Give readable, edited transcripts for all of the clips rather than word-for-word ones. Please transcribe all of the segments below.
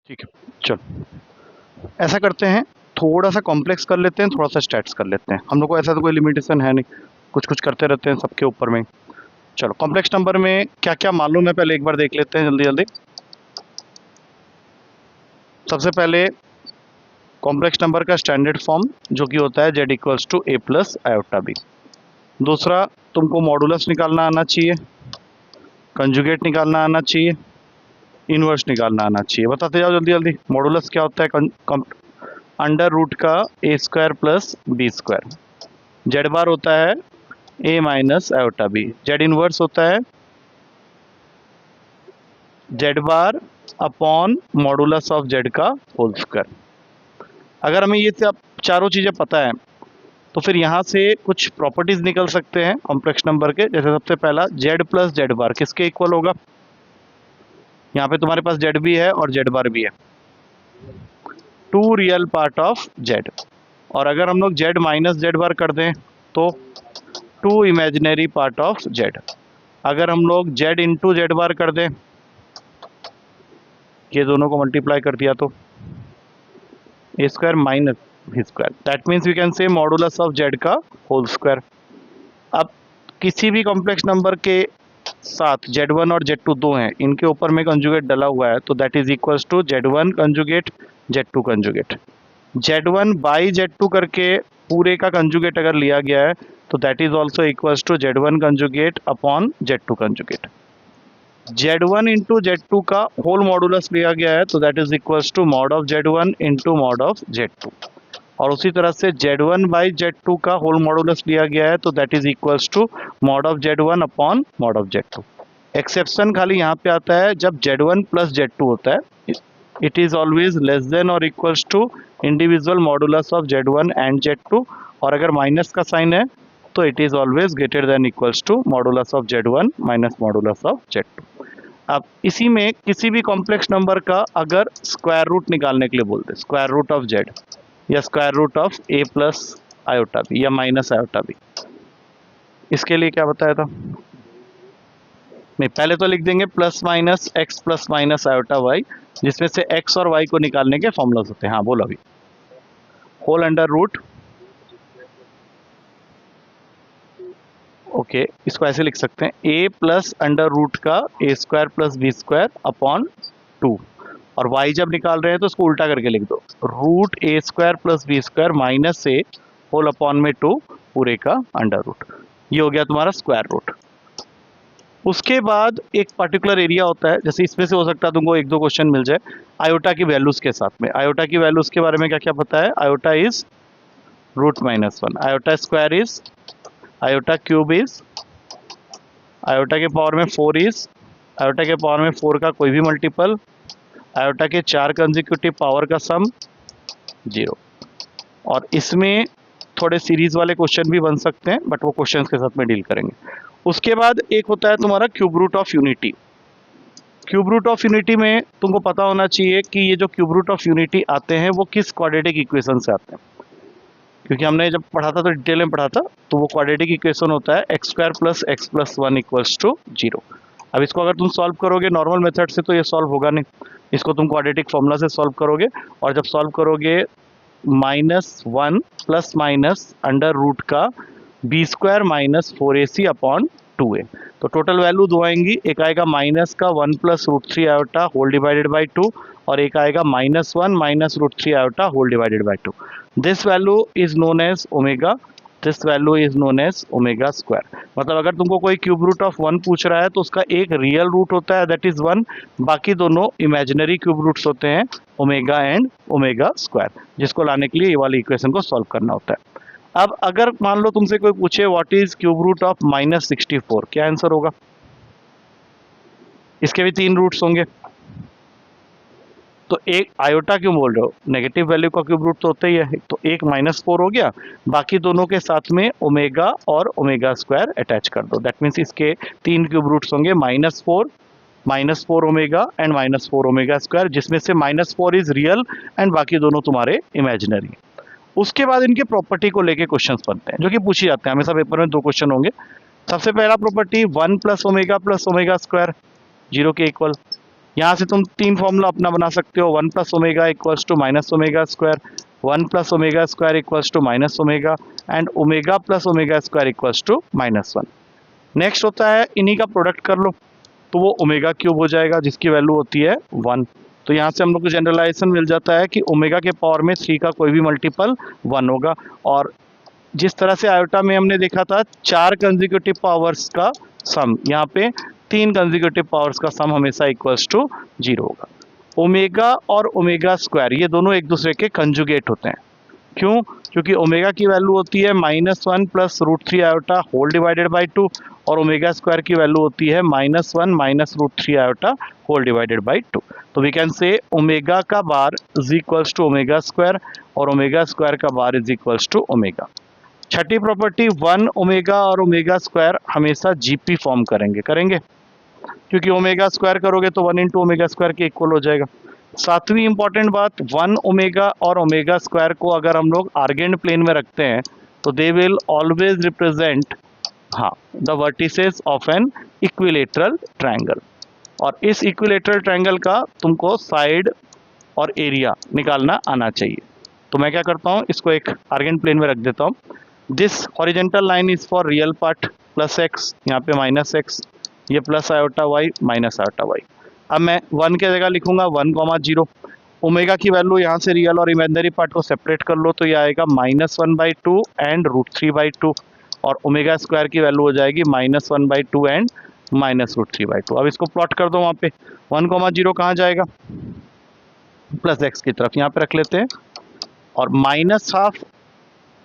ठीक है, चलो ऐसा करते हैं, थोड़ा सा कॉम्प्लेक्स कर लेते हैं, थोड़ा सा स्टैट्स कर लेते हैं। हम लोग को ऐसा तो कोई लिमिटेशन है नहीं, कुछ कुछ करते रहते हैं सबके ऊपर में। चलो कॉम्प्लेक्स नंबर में क्या क्या मालूम है पहले एक बार देख लेते हैं जल्दी जल्दी। सबसे पहले कॉम्प्लेक्स नंबर का स्टैंडर्ड फॉर्म जो कि होता है z equals to a plus iota b. दूसरा, तुमको मॉडुलस निकालना आना चाहिए, कंजुगेट निकालना आना चाहिए, इनवर्स निकालना आना चाहिए। बताते जाओ जल्दी जल्दी। मॉडुलस क्या होता है? अंडर रूट का ए square plus B square. Z bar होता है A minus iota B. Z inverse होता है Z bar upon modulus of Z का होल स्क्वायर। अगर हमें ये सब चारों चीज़ें पता है तो फिर यहाँ से कुछ प्रॉपर्टीज निकल सकते हैं कॉम्प्लेक्स नंबर के। जैसे सबसे पहला, जेड प्लस जेड बार किसके इक्वल होगा? यहाँ पे तुम्हारे पास जेड भी है और जेड बार भी है, two real part of z. और अगर हम लोग जेड माइनस जेड बार कर दें तो two imaginary part of z. अगर हम लोग जेड इंटू जेड बार कर दें, ये दोनों को मल्टीप्लाई कर दिया तो A square minus B square. That means we can say modulus of Z का होल स्क्वायर। अब किसी भी कॉम्प्लेक्स नंबर के साथ Z1 और Z2 दो हैं, इनके ऊपर में कंजुगेट डला हुआ है तो that is equals to Z1 conjugate Z2 conjugate. Z1 by Z2 करके पूरे का कंजुगेट अगर लिया गया है तो that is also equals to Z1 conjugate upon Z2 conjugate. Z1 into Z2 का होल मॉडुलस लिया गया है तो that is equals to mod of Z1 into mod of Z2। और उसी तरह से Z1 बाई Z2 का होल मॉडुलस लिया गया है तो that is equals to mod of Z1 upon mod of Z2। Exception खाली यहाँ पे आता है जब Z1 प्लस Z2 होता है, it is always less than और equals to individual modulus of Z1 and Z2। और अगर माइनस का साइन है तो it is always greater than equals to modulus of Z1 minus modulus of Z2। अब इसी में किसी भी कॉम्प्लेक्स नंबर का अगर स्क्वायर रूट निकालने के लिए बोलते हैं, स्क्वायर रूट ऑफ जेड या square root of a plus iota b या माइनस आयोटा बी, इसके लिए क्या बताया था? नहीं, पहले तो लिख देंगे plus minus x plus minus iota y, जिसमें से एक्स और वाई को निकालने के फॉर्मूलाज होते हैं। हाँ बोलो अभी। होल अंडर रूट, ओके, इसको ऐसे लिख सकते हैं ए प्लस अंडर रूट का ए square plus B square upon 2। और y जब निकाल रहे हैं तो इसको उल्टा करके लिख दो, root A square plus B square minus A whole upon में 2 पूरे का अंडर रूट। ये हो गया तुम्हारा स्क्वायर रूट। उसके बाद एक पर्टिकुलर एरिया होता है, जैसे इसमें से हो सकता है तुमको एक दो क्वेश्चन मिल जाए आयोटा की वैल्यूज के साथ में। आयोटा की वैल्यूज के बारे में क्या क्या पता है? Iota is root minus 1, iota square is, iota cube is, iota के पावर में 4 इज, आयोटा के पावर में 4 का कोई भी मल्टीपल, आयोटा के 4 कंसेक्यूटिव पावर का सम 0। और इसमें थोड़े सीरीज वाले क्वेश्चन भी बन सकते हैं बट वो क्वेश्चन के साथ में डील करेंगे। उसके बाद एक होता है तुम्हारा cube root of unity. Cube root of unity में तुमको पता होना चाहिए कि ये जो क्यूब रूट ऑफ यूनिटी आते हैं वो किस क्वाड्रेटिक इक्वेशन से आते हैं, क्योंकि हमने जब पढ़ा था तो डिटेल में पढ़ा था। तो वो क्वाड्रेटिक इक्वेशन होता है x square plus x plus 1 equals to 0। अब इसको अगर तुम सॉल्व करोगे नॉर्मल मेथड से तो ये सॉल्व होगा नहीं, इसको तुम क्वाड्रेटिक फॉर्मूला से सॉल्व करोगे। और जब सॉल्व करोगे -1 प्लस माइनस अंडर रूट का b square minus 4ac upon 2a, तो टोटल वैल्यू दो आएंगी। एक आएगा माइनस का 1 plus root 3 iota whole divided by 2 और एक आएगा -1 minus root 3 iota whole divided by 2। This value is known as omega, this value is known as omega square. मतलब अगर तुमको कोई क्यूब रूट ऑफ 1 पूछ रहा है तो उसका एक रियल रूट होता है दैट इज 1, बाकी दोनों इमेजिनरी क्यूब रूट्स होते हैं ओमेगा एंड ओमेगा स्क्वायर, जिसको लाने के लिए ये वाली इक्वेशन को सॉल्व करना होता है। अब अगर मान लो तुमसे कोई पूछे what is cube root of -64, क्या आंसर होगा? इसके भी 3 रूट्स होंगे, तो एक आयोटा क्यों बोल रहे हो? नेगेटिव वैल्यू का क्यूब रूट तो होता ही है, तो एक -4 हो गया, बाकी दोनों के साथ में ओमेगा और ओमेगा स्क्वायर अटैच कर दो। दैट मीन्स इसके 3 क्यूब रूट्स होंगे -4 ओमेगा एंड -4 ओमेगा स्क्वायर, जिसमें से -4 इज रियल एंड बाकी दोनों तुम्हारे इमेजिनरी। उसके बाद इनके प्रॉपर्टी को लेके क्वेश्चंस बनते हैं जो कि पूछे जाते हैं हमेशा पेपर में। 2 क्वेश्चन होंगे। सबसे पहला प्रॉपर्टी 1 प्लस ओमेगा स्क्वायर 0 के इक्वल। यहाँ से तुम तीन फॉर्मूला अपना बना सकते हो, 1 plus omega equals to minus omega square, 1 plus omega square equals to minus omega, and omega plus omega square equals to -1। Next होता है इन्हीं का प्रोडक्ट कर लो, तो वो ओमेगा क्यूब हो जाएगा जिसकी वैल्यू होती है 1। तो यहाँ से हम लोग को जनरलाइजेशन मिल जाता है कि ओमेगा के पावर में 3 का कोई भी मल्टीपल 1 होगा। और जिस तरह से आयोटा में हमने देखा था 4 कंसेक्यूटिव पावर्स का सम, यहाँ पे 3 कंसेक्यूटिव पावर्स का सम हमेशा इक्वल्स टू 0 होगा। ओमेगा और ओमेगा स्क्वायर ये दोनों एक दूसरे के कंजुगेट होते हैं। क्यों? क्योंकि ओमेगा की वैल्यू होती है -1 plus √3 iota whole divided by 2, और ओमेगा स्क्वायर की वैल्यू होती है -1 minus √3 iota whole divided by 2। तो वी कैन से ओमेगा का bar is equals to omega square, और ओमेगा स्क्वायर का bar is equals to omega. छठी प्रॉपर्टी 1 ओमेगा और ओमेगा स्क्वायर हमेशा जीपी फॉर्म करेंगे, क्योंकि ओमेगा स्क्वायर करोगे तो 1 इंटू ओमेगा स्क्वायर के इक्वल हो जाएगा। सातवीं इंपॉर्टेंट बात, 1 ओमेगा और ओमेगा स्क्वायर को अगर हम लोग आर्गेंट प्लेन में रखते हैं तो they will always represent the vertices of an equilateral triangle. और इस इक्विलेटरल ट्रायंगल का तुमको साइड और एरिया निकालना आना चाहिए। तो मैं क्या करता हूँ, इसको एक आर्गेंट प्लेन में रख देता हूँ। This horizontal line is for real part +x, यहाँ पे -x, ये plus iota y minus iota y. अब मैं 1 के जगह लिखूंगा 1, 0। ओमेगा की वैल्यू यहाँ से रियल और इमेजिनरी पार्ट को सेपरेट कर लो तो ये आएगा -1/2 एंड √3/2, और ओमेगा स्क्वायर की वैल्यू हो जाएगी -1/2 एंड -√3/2। अब इसको प्लॉट कर दो, वहाँ पे 1, 0 कहाँ जाएगा, +x की तरफ यहाँ पे रख लेते हैं, और -½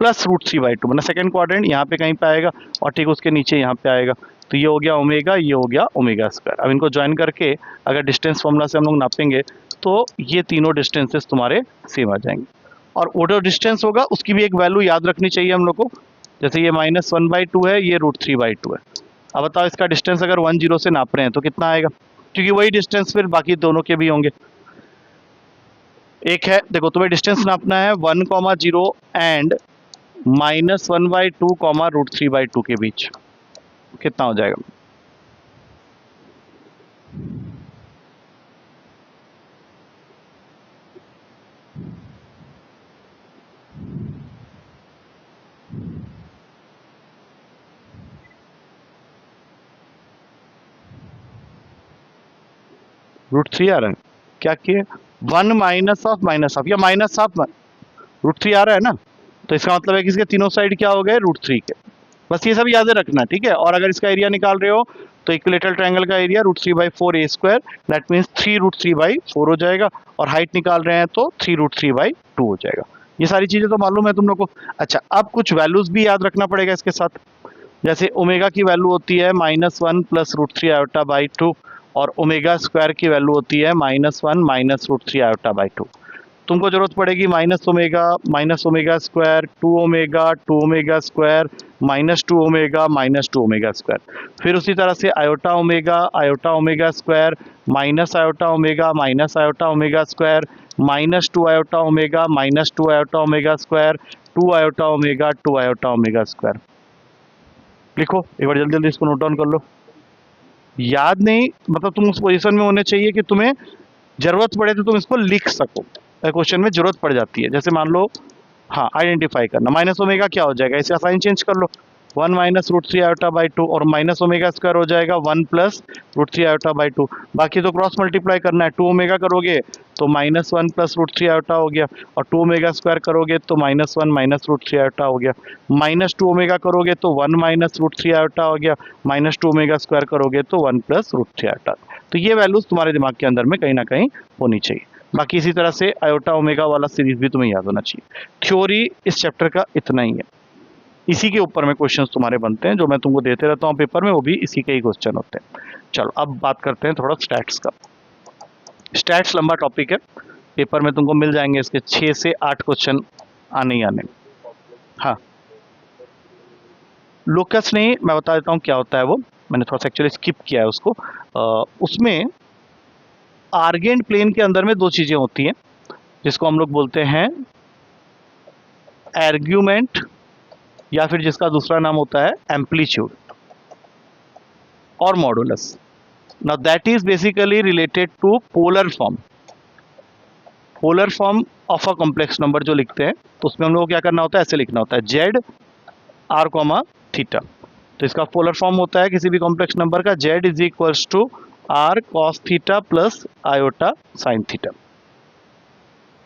प्लस √3/2 मतलब सेकंड क्वाड्रेंट यहाँ पे कहीं पे आएगा, और ठीक उसके नीचे यहाँ पे आएगा। तो ये हो गया ओमेगा, ये हो गया ओमेगा स्क्वायर। अब इनको ज्वाइन करके अगर डिस्टेंस फॉर्मूला से हम लोग नापेंगे तो ये तीनों डिस्टेंसेस तुम्हारे सेम आ जाएंगे। और वो जो डिस्टेंस होगा उसकी भी एक वैल्यू याद रखनी चाहिए हम लोग को। जैसे ये -1/2 है, ये √3/2 है। अब बताओ इसका डिस्टेंस अगर 1, 0 से नाप रहे हैं तो कितना आएगा, क्योंकि वही डिस्टेंस फिर बाकी दोनों के भी होंगे। एक है, देखो तुम्हें डिस्टेंस नापना है 1, 0 एंड -1/2 √3/2 के बीच, कितना हो जाएगा? √3 आ रहा है, क्या किए 1 -ऑफ या -½ √3 आ रहा है ना, तो इसका मतलब है कि इसके तीनों साइड क्या हो गए √3 के। बस ये सब याद रखना, ठीक है। और अगर इसका एरिया निकाल रहे हो तो इक्विलेटरल ट्रायंगल का एरिया √3/4 a², दैट मीन्स 3√3/4 हो जाएगा, और हाइट निकाल रहे हैं तो 3√3/2 हो जाएगा। ये सारी चीजें तो मालूम है तुम लोग को। अच्छा, अब कुछ वैल्यूज भी याद रखना पड़ेगा इसके साथ। जैसे ओमेगा की वैल्यू होती है -1 प्लस √3 आयोटा/2, और ओमेगा स्क्वायर की वैल्यू होती है -1 माइनस √3 आयोटा/2। तुमको जरूरत पड़ेगी minus omega square, 2 omega square, -2 omega square. फिर उसी तरह से iota omega square, minus iota omega square, -2 iota omega square, 2 iota omega square. लिखो एक बार जल्दी जल्दी इसको नोट डाउन कर लो। याद नहीं मतलब तुम उस पोजीशन में होने चाहिए कि तुम्हें जरूरत पड़े तो तुम इसको लिख सको, क्वेश्चन में जरूरत पड़ जाती है। जैसे मान लो आइडेंटिफाई करना, माइनस ओमेगा क्या हो जाएगा, इसे साइन चेंज कर लो, 1 माइनस √3 आयोटा/2, और माइनस ओमेगा स्क्वायर हो जाएगा 1 प्लस √3 आयोटा/2। बाकी तो क्रॉस मल्टीप्लाई करना है, 2 ओमेगा करोगे तो -1 प्लस √3 आयोटा हो गया, और 2 ओमेगा स्क्वायर करोगे तो -1 माइनस √3 आयोटा हो गया, -2 ओमेगा करोगे तो 1 माइनस √3 आयोटा हो गया, -2 ओमेगा स्क्वायर करोगे तो 1 प्लस √3 आयोटा। तो ये वैल्यूज तुम्हारे दिमाग के अंदर में कहीं ना कहीं होनी चाहिए। बाकी इसी तरह से आयोटा ओमेगा वाला सीरीज भी तुम्हें याद होना चाहिए। थ्योरी इस चैप्टर का इतना ही है, इसी के ऊपर में क्वेश्चंस तुम्हारे बनते हैं, जो मैं तुमको देते रहता हूँ पेपर में, वो भी इसी के ही क्वेश्चन होते हैं। चलो अब बात करते हैं थोड़ा स्टैट्स का। स्टैट्स लंबा टॉपिक है, पेपर में तुमको मिल जाएंगे इसके 6 से 8 क्वेश्चन आने ही आने। हाँ, लोकस नहीं, मैं बता देता हूँ क्या होता है वो, मैंने थोड़ा सा एक्चुअली स्किप किया है उसको। उसमें आर्गेंट प्लेन के अंदर में दो चीजें होती हैं, जिसको हम लोग बोलते हैं आर्ग्यूमेंट, या फिर जिसका दूसरा नाम होता है एम्पलीट्यूड और modulus. Now that is basically related to polar form. Polar form of a complex number जो लिखते हैं तो उसमें हम लोग को क्या करना होता है, ऐसे लिखना होता है जेड आर कॉमा थीटा। तो इसका पोलर फॉर्म होता है किसी भी कॉम्प्लेक्स नंबर का z is equals to r cos theta plus iota sine theta.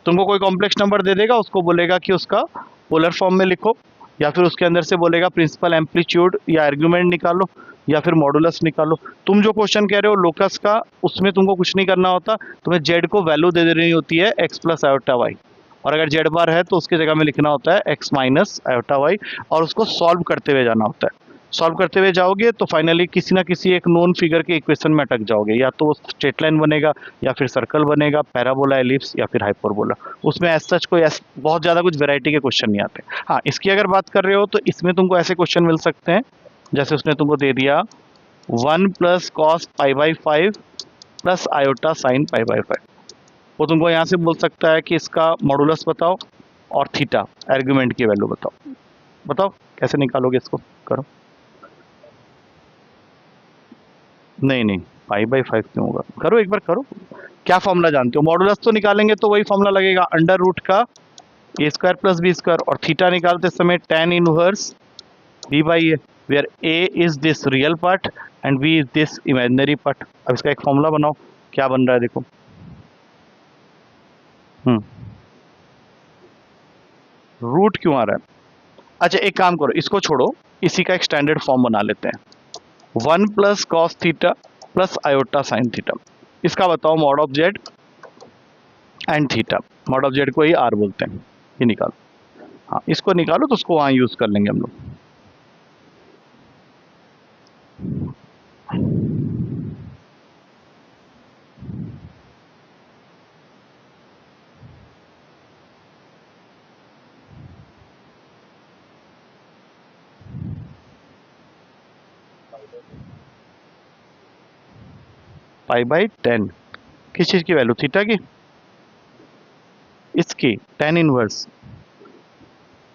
तुमको कोई कॉम्प्लेक्स नंबर दे देगा, उसको बोलेगा कि उसका पोलर फॉर्म में लिखो, या फिर उसके अंदर से बोलेगा प्रिंसिपल एम्पलीट्यूड या आर्ग्यूमेंट निकालो या फिर मॉडुलस निकालो। तुम जो क्वेश्चन कह रहे हो लोकस का, उसमें तुमको कुछ नहीं करना होता, तुम्हें जेड को वैल्यू दे देनी होती है एक्स प्लस आयोटा वाई, और अगर जेड बार है तो उसकी जगह में लिखना होता है एक्स माइनस आयोटा वाई, और उसको सॉल्व करते हुए जाना होता है। सॉल्व करते हुए जाओगे तो फाइनली किसी ना किसी एक नोन फिगर के इक्वेशन में अटक जाओगे, या तो स्ट्रेट लाइन बनेगा या फिर सर्कल बनेगा, पैराबोला, एलिप्स या फिर हाइपरबोला। उसमें एज सच कोई बहुत ज़्यादा कुछ वैरायटी के क्वेश्चन नहीं आते। हाँ, इसकी अगर बात कर रहे हो तो इसमें तुमको ऐसे क्वेश्चन मिल सकते हैं जैसे उसने तुमको दे दिया 1 plus cos pi by 5 plus iota sine pi by 5। वो तुमको यहाँ से बोल सकता है कि इसका मॉडुलस बताओ और थीटा आर्ग्यूमेंट की वैल्यू बताओ। बताओ कैसे निकालोगे इसको, करो। नहीं नहीं, पाई बाई 5 क्यों होगा, करो एक बार करो। क्या फॉर्मूला जानते हो, मॉडुलस तो निकालेंगे तो वही फॉर्मूला लगेगा, अंडर रूट का ए स्क्वायर प्लस बी स्क्वायर, और थीटा निकालते समय tan inverse b by a, where a is this real part and b is this imaginary part. अब इसका एक फॉर्मूला बनाओ, क्या बन रहा है देखो। रूट क्यों आ रहा है? अच्छा एक काम करो, इसको छोड़ो, इसी का एक स्टैंडर्ड फॉर्म बना लेते हैं। 1 plus cos theta plus iota sine theta, इसका बताओ mod of Z and theta. Mod of Z को ही आर बोलते हैं, ये निकालो। हाँ, इसको निकालो तो उसको वहाँ यूज़ कर लेंगे हम लोग। पाई बाई 10 किस चीज़ की वैल्यू, थीटा की, इसकी tan inverse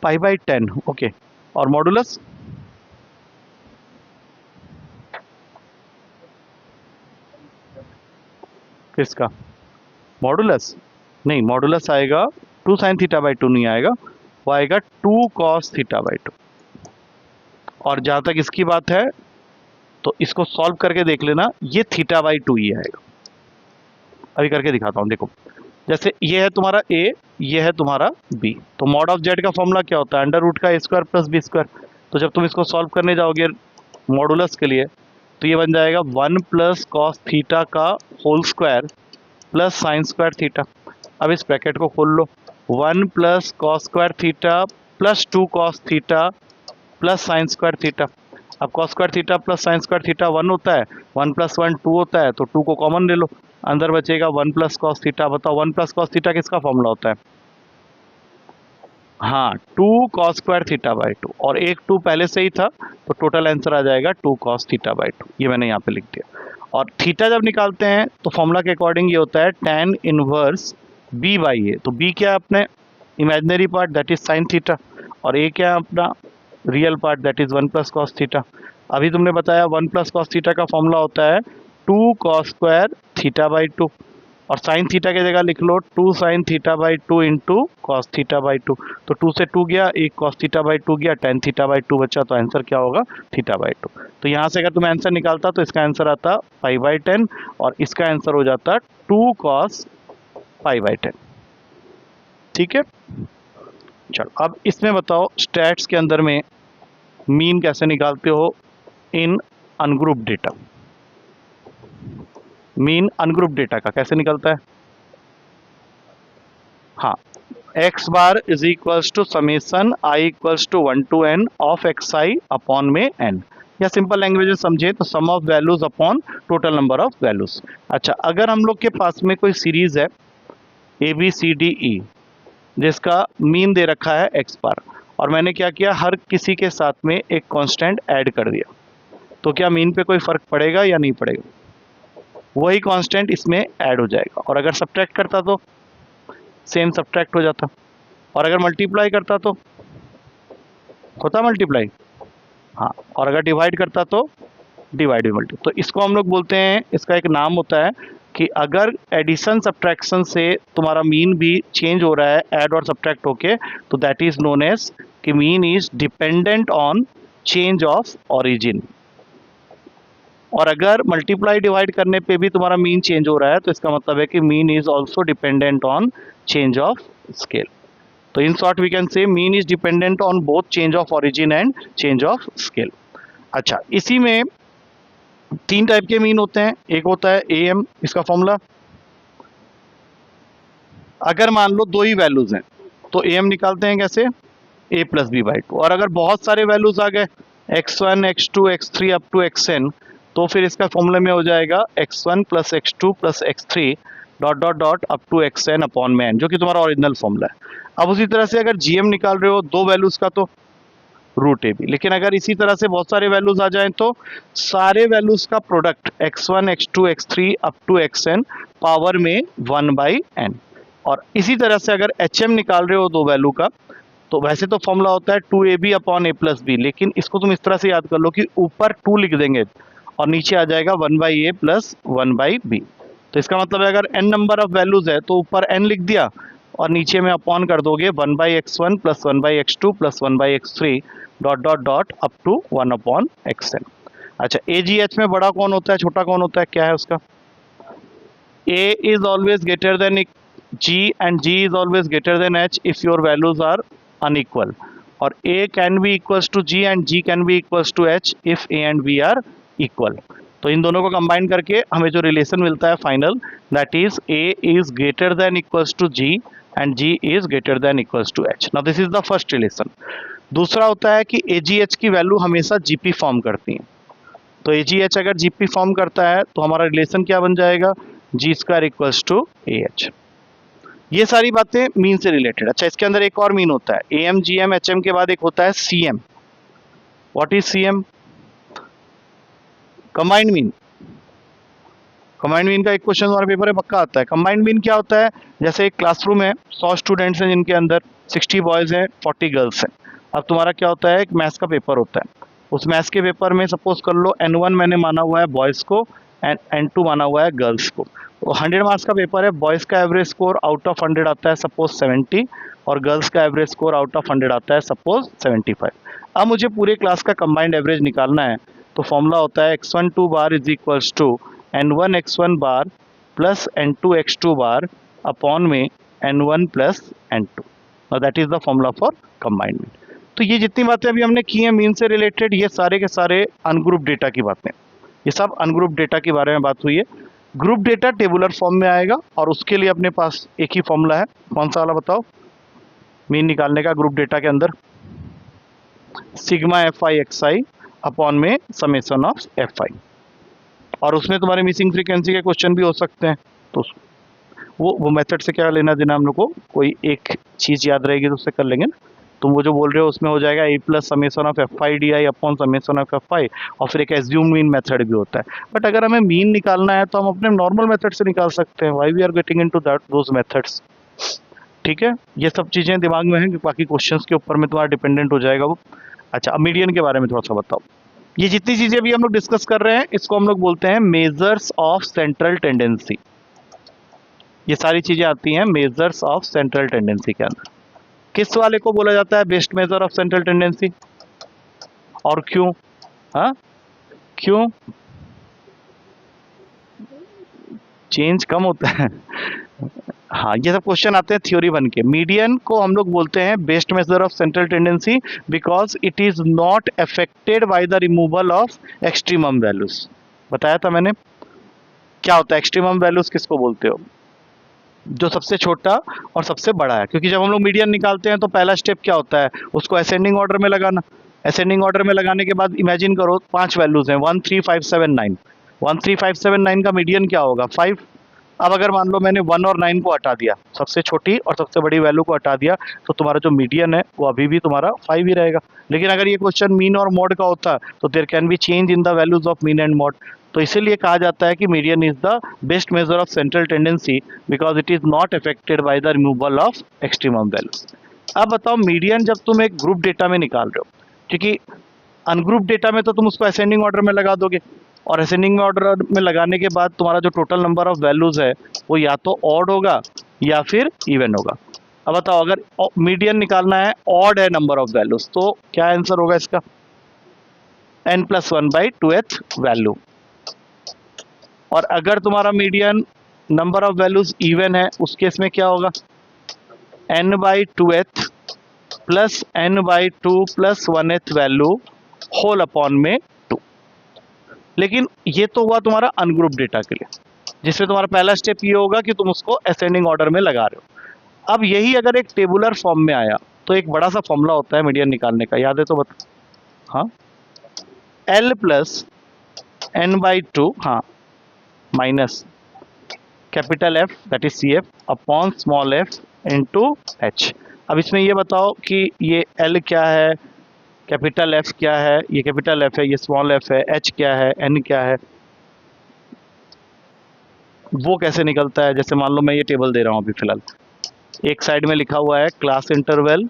pi by 10, okay. और मॉडुलस किसका, मॉडुलस नहीं, मॉडुलस आएगा 2 साइन थीटा बाई 2 नहीं आएगा, वो आएगा 2 कॉस थीटा बाई 2। और जहाँ तक इसकी बात है तो इसको सॉल्व करके देख लेना, ये थीटा बाई 2 ही आएगा। अभी करके दिखाता हूँ, देखो। जैसे ये है तुम्हारा ए, ये है तुम्हारा बी, तो मॉड ऑफ जेड का फॉर्मूला क्या होता है, अंडर रूट का ए स्क्वायर प्लस बी स्क्वायर। तो जब तुम इसको सॉल्व करने जाओगे मॉडुलस के लिए तो ये बन जाएगा 1 प्लस कॉस थीटा का whole square plus sine square theta. अब इस ब्रैकेट को खोल लो, 1 plus cos square theta plus 2 cos theta plus sine square theta. अब cos square theta plus sine square theta 1 होता है, 1 प्लस 1 2 होता है, तो 2 को कॉमन ले लो, अंदर बचेगा 1 प्लस कॉस थीटा। बताओ 1 प्लस कॉस थीटा किसका फॉर्मूला होता है? हाँ, 2 कॉस स्क्वायर थीटा बाई 2, और एक 2 पहले से ही था, तो टोटल आंसर आ जाएगा 2 कॉस थीटा बाई 2। ये मैंने यहाँ पे लिख दिया। और थीटा जब निकालते हैं तो फॉर्मूला के अकॉर्डिंग ये होता है tan इनवर्स बी बाई ए। तो बी क्या है अपने imaginary part, that is sine theta, और ए क्या है अपना real part, that is 1 plus cos theta. अभी तुमने बताया 1 प्लस कॉस थीटा का फॉर्मूला होता है 2 कॉस स्क्वायर थीटा बाई 2, और साइन थीटा की जगह लिख लो 2 sine theta by 2 into cos theta by 2। तो 2 से 2 गया, एक कॉस थीटा बाई 2 गया, tan थीटा बाई 2 बचा, तो आंसर क्या होगा, थीटा बाई 2। तो यहाँ से अगर तुम आंसर निकालता तो इसका आंसर आता पाई बाई 10, और इसका आंसर हो जाता 2 कॉस पाई बाई 10। ठीक है, चलो अब इसमें बताओ स्टैट्स के अंदर में मीन कैसे निकालते हो in ungroup data. Mean ungroup data का कैसे निकलता है? हाँ, X bar is equals to summation I equals to 1 to n of X I upon में n, या सिंपल लैंग्वेज में समझे तो sum of values upon total number of values. अच्छा, अगर हम लोग के पास में कोई सीरीज है ए बी सी डी ई जिसका मीन दे रखा है एक्स बार, और मैंने क्या किया, हर किसी के साथ में एक कांस्टेंट ऐड कर दिया, तो क्या मीन पे कोई फर्क पड़ेगा या नहीं पड़ेगा? वही कांस्टेंट इसमें ऐड हो जाएगा। और अगर सब्ट्रैक्ट करता तो सेम सब्ट्रैक्ट हो जाता, और अगर मल्टीप्लाई करता तो होता मल्टीप्लाई। हाँ, और अगर डिवाइड करता तो डिवाइड बाई मल्टी। तो इसको हम लोग बोलते हैं, इसका एक नाम होता है कि अगर एडिशन सब्ट्रैक्शन से तुम्हारा मीन भी चेंज हो रहा है ऐड और सब्ट्रैक्ट होके, तो दैट इज नोन एज कि mean is dependent on change of origin. और अगर मल्टीप्लाई डिवाइड करने पे भी तुम्हारा मीन चेंज हो रहा है तो इसका मतलब है कि mean is also dependent on change of scale. तो in short we can say mean is dependent on both change of origin and change of scale. अच्छा, इसी में तीन टाइप के मीन होते हैं। एक होता है AM, इसका फॉर्मूला, अगर मान लो दो ही वैल्यूज हैं तो AM निकालते हैं कैसे, A plus b by two. और अगर बहुत सारे वैल्यूज आ गए x1 x2 x3 up to xn, तो फिर इसका फॉर्मूले में हो जाएगा x1 plus x2 plus x3 dot dot dot up to xn upon में n, जो कि तुम्हारा ओरिजिनल फॉर्मूला है। अब उसी तरह से अगर GM निकाल रहे हो दो वैल्यूज का तो रूट AB, लेकिन अगर इसी तरह से बहुत सारे वैल्यूज आ जाएं तो सारे वैल्यूज का product x1 x2 x3 up to xn power में 1/n। और इसी तरह से अगर HM निकाल रहे हो दो वैल्यू का, तो वैसे तो फॉर्मूला होता है 2AB upon A plus B, लेकिन इसको तुम इस तरह से याद कर लो कि ऊपर 2 लिख देंगे और नीचे आ जाएगा 1/A प्लस 1/B। तो इसका मतलब है अगर n नंबर ऑफ वैल्यूज है तो ऊपर n लिख दिया और नीचे में अपॉन कर दोगे 1/x1 plus 1/x2 plus 1/x3 dot dot dot up to 1/xn। अच्छा, AGH में बड़ा कौन होता है छोटा कौन होता है, क्या है उसका? A is always greater then G and G is always greater than H if your values are unequal, और A can be equals to G and G can be equals to H if A and B are equal। तो इन दोनों को combine करके हमें जो relation मिलता है final, that is A is greater than equals to G and G is greater than equals to H। now this is the first relation। दूसरा होता है कि AGH की वैल्यू हमेशा GP फॉर्म करती है। तो AGH अगर GP फॉर्म करता है तो हमारा रिलेशन क्या बन जाएगा, G square equals to AH। ये सारी बातें मीन से रिलेटेड। अच्छा, इसके अंदर एक और मीन होता है AM GM HM के बाद एक होता है CM। What is CM? Combined mean. Combined mean का एक क्वेश्चन हमारे पेपर में पक्का आता है। कंबाइंड मीन क्या होता है, जैसे एक क्लासरूम है 100 स्टूडेंट्स हैं जिनके अंदर 60 बॉयज हैं 40 गर्ल्स हैं। अब तुम्हारा क्या होता है, एक मैथ्स का पेपर होता है, उस मैथ्स के पेपर में सपोज कर लो N1 मैंने माना हुआ है बॉयज़ को एंड N2 माना हुआ है गर्ल्स को। तो 100 मार्क्स का पेपर है, बॉयज़ का एवरेज स्कोर आउट ऑफ 100 आता है सपोज 70 और गर्ल्स का एवरेज स्कोर आउट ऑफ 100 आता है सपोज 75। अब मुझे पूरे क्लास का कंबाइंड एवरेज निकालना है, तो फॉर्मूला होता है x12 bar is equals to N1 x1 bar plus N2 x2 bar upon में N1 plus N2। That is the formula for combined mean. तो ये जितनी बातें अभी हमने की हैं मीन से रिलेटेड, ये सारे के सारे अनग्रुप डेटा की बातें, ये सब अनग्रुप डेटा के बारे में बात हुई है। ग्रुप डेटा टेबुलर फॉर्म में आएगा और उसके लिए अपने पास एक ही फॉर्मूला है, कौन सा वाला बताओ, मीन निकालने का ग्रुप डेटा के अंदर, सिग्मा FI XI अपॉन में समेशन ऑफ FI। और उसमें तुम्हारे मिसिंग फ्रीक्वेंसी के क्वेश्चन भी हो सकते हैं, तो वो मेथड से क्या लेना देना हम लोग को, कोई एक चीज़ याद रहेगी तो उससे कर लेंगे ना। तुम वो जो बोल रहे हो उसमें हो जाएगा A plus summation of FI DI upon summation of FI, और फिर एक एज्यूम मीन मेथड भी होता है। बट अगर हमें मीन निकालना है तो हम अपने नॉर्मल मेथड से निकाल सकते हैं। Why we are getting into that those methods, ठीक है। ये सब चीज़ें दिमाग में हैं कि बाकी क्वेश्चंस के ऊपर में तुम्हारा डिपेंडेंट हो जाएगा वो। अच्छा, अब मीडियन के बारे में थोड़ा सा बताओ। ये जितनी चीज़ें अभी हम लोग डिस्कस कर रहे हैं इसको हम लोग बोलते हैं मेजर्स ऑफ सेंट्रल टेंडेंसी। ये सारी चीज़ें आती हैं मेजर्स ऑफ सेंट्रल टेंडेंसी के अंदर। किस वाले को बोला जाता है best measure of central tendency, और क्यों? हाँ, क्यों? चेंज कम होता है। हाँ, ये सब क्वेश्चन आते हैं थ्योरी बन के। मीडियन को हम लोग बोलते हैं best measure of central tendency because it is not affected by the removal of extremum values. बताया था मैंने क्या होता है एक्सट्रीमम वैल्यूज, किसको बोलते हो, जो सबसे छोटा और सबसे बड़ा है। क्योंकि जब हम लोग मीडियन निकालते हैं तो पहला स्टेप क्या होता है, उसको असेंडिंग ऑर्डर में लगाना। असेंडिंग ऑर्डर में लगाने के बाद इमेजिन करो 5 वैल्यूज हैं 1 3 5 7 9। 1 3 5 7 9 का मीडियन क्या होगा 5। अब अगर मान लो मैंने 1 और 9 को हटा दिया, सबसे छोटी और सबसे बड़ी वैल्यू को हटा दिया, तो तुम्हारा जो मीडियन है वो अभी भी तुम्हारा 5 ही रहेगा। लेकिन अगर ये क्वेश्चन मीन और मॉड का होता तो there can be change in the values of mean and mod. तो इसीलिए कहा जाता है कि median is the best measure of central tendency because it is not affected by the removal of extremum values. अब बताओ मीडियन जब तुम एक ग्रुप डेटा में निकाल रहे हो, क्योंकि अनग्रुप डेटा में तो तुम उसको असेंडिंग ऑर्डर में लगा दोगे, और असेंडिंग ऑर्डर में लगाने के बाद तुम्हारा जो टोटल नंबर ऑफ वैल्यूज है वो या तो ऑड होगा या फिर इवन होगा। अब बताओ, अगर मीडियन निकालना है, ऑड है नंबर ऑफ वैल्यूज, तो क्या आंसर होगा इसका? n+1/2th value. और अगर तुम्हारा median number of values even है, उस केस में क्या होगा? n/2th plus n/2 plus 1th value whole upon में 2। लेकिन ये तो हुआ तुम्हारा अनग्रुप डेटा के लिए, जिसमें तुम्हारा पहला स्टेप ये होगा कि तुम उसको असेंडिंग ऑर्डर में लगा रहे हो। अब यही अगर एक टेबुलर फॉर्म में आया तो एक बड़ा सा फॉर्मूला होता है मीडियन निकालने का, याद है तो बता। हाँ, L प्लस n/2, हाँ, minus capital F that is CF upon small f into H। अब इसमें ये बताओ कि ये L क्या है, कैपिटल F क्या है, ये कैपिटल F है, ये स्मॉल f है, H क्या है, N क्या है, वो कैसे निकलता है? जैसे मान लो मैं ये टेबल दे रहा हूँ अभी फिलहाल, एक साइड में लिखा हुआ है क्लास इंटरवल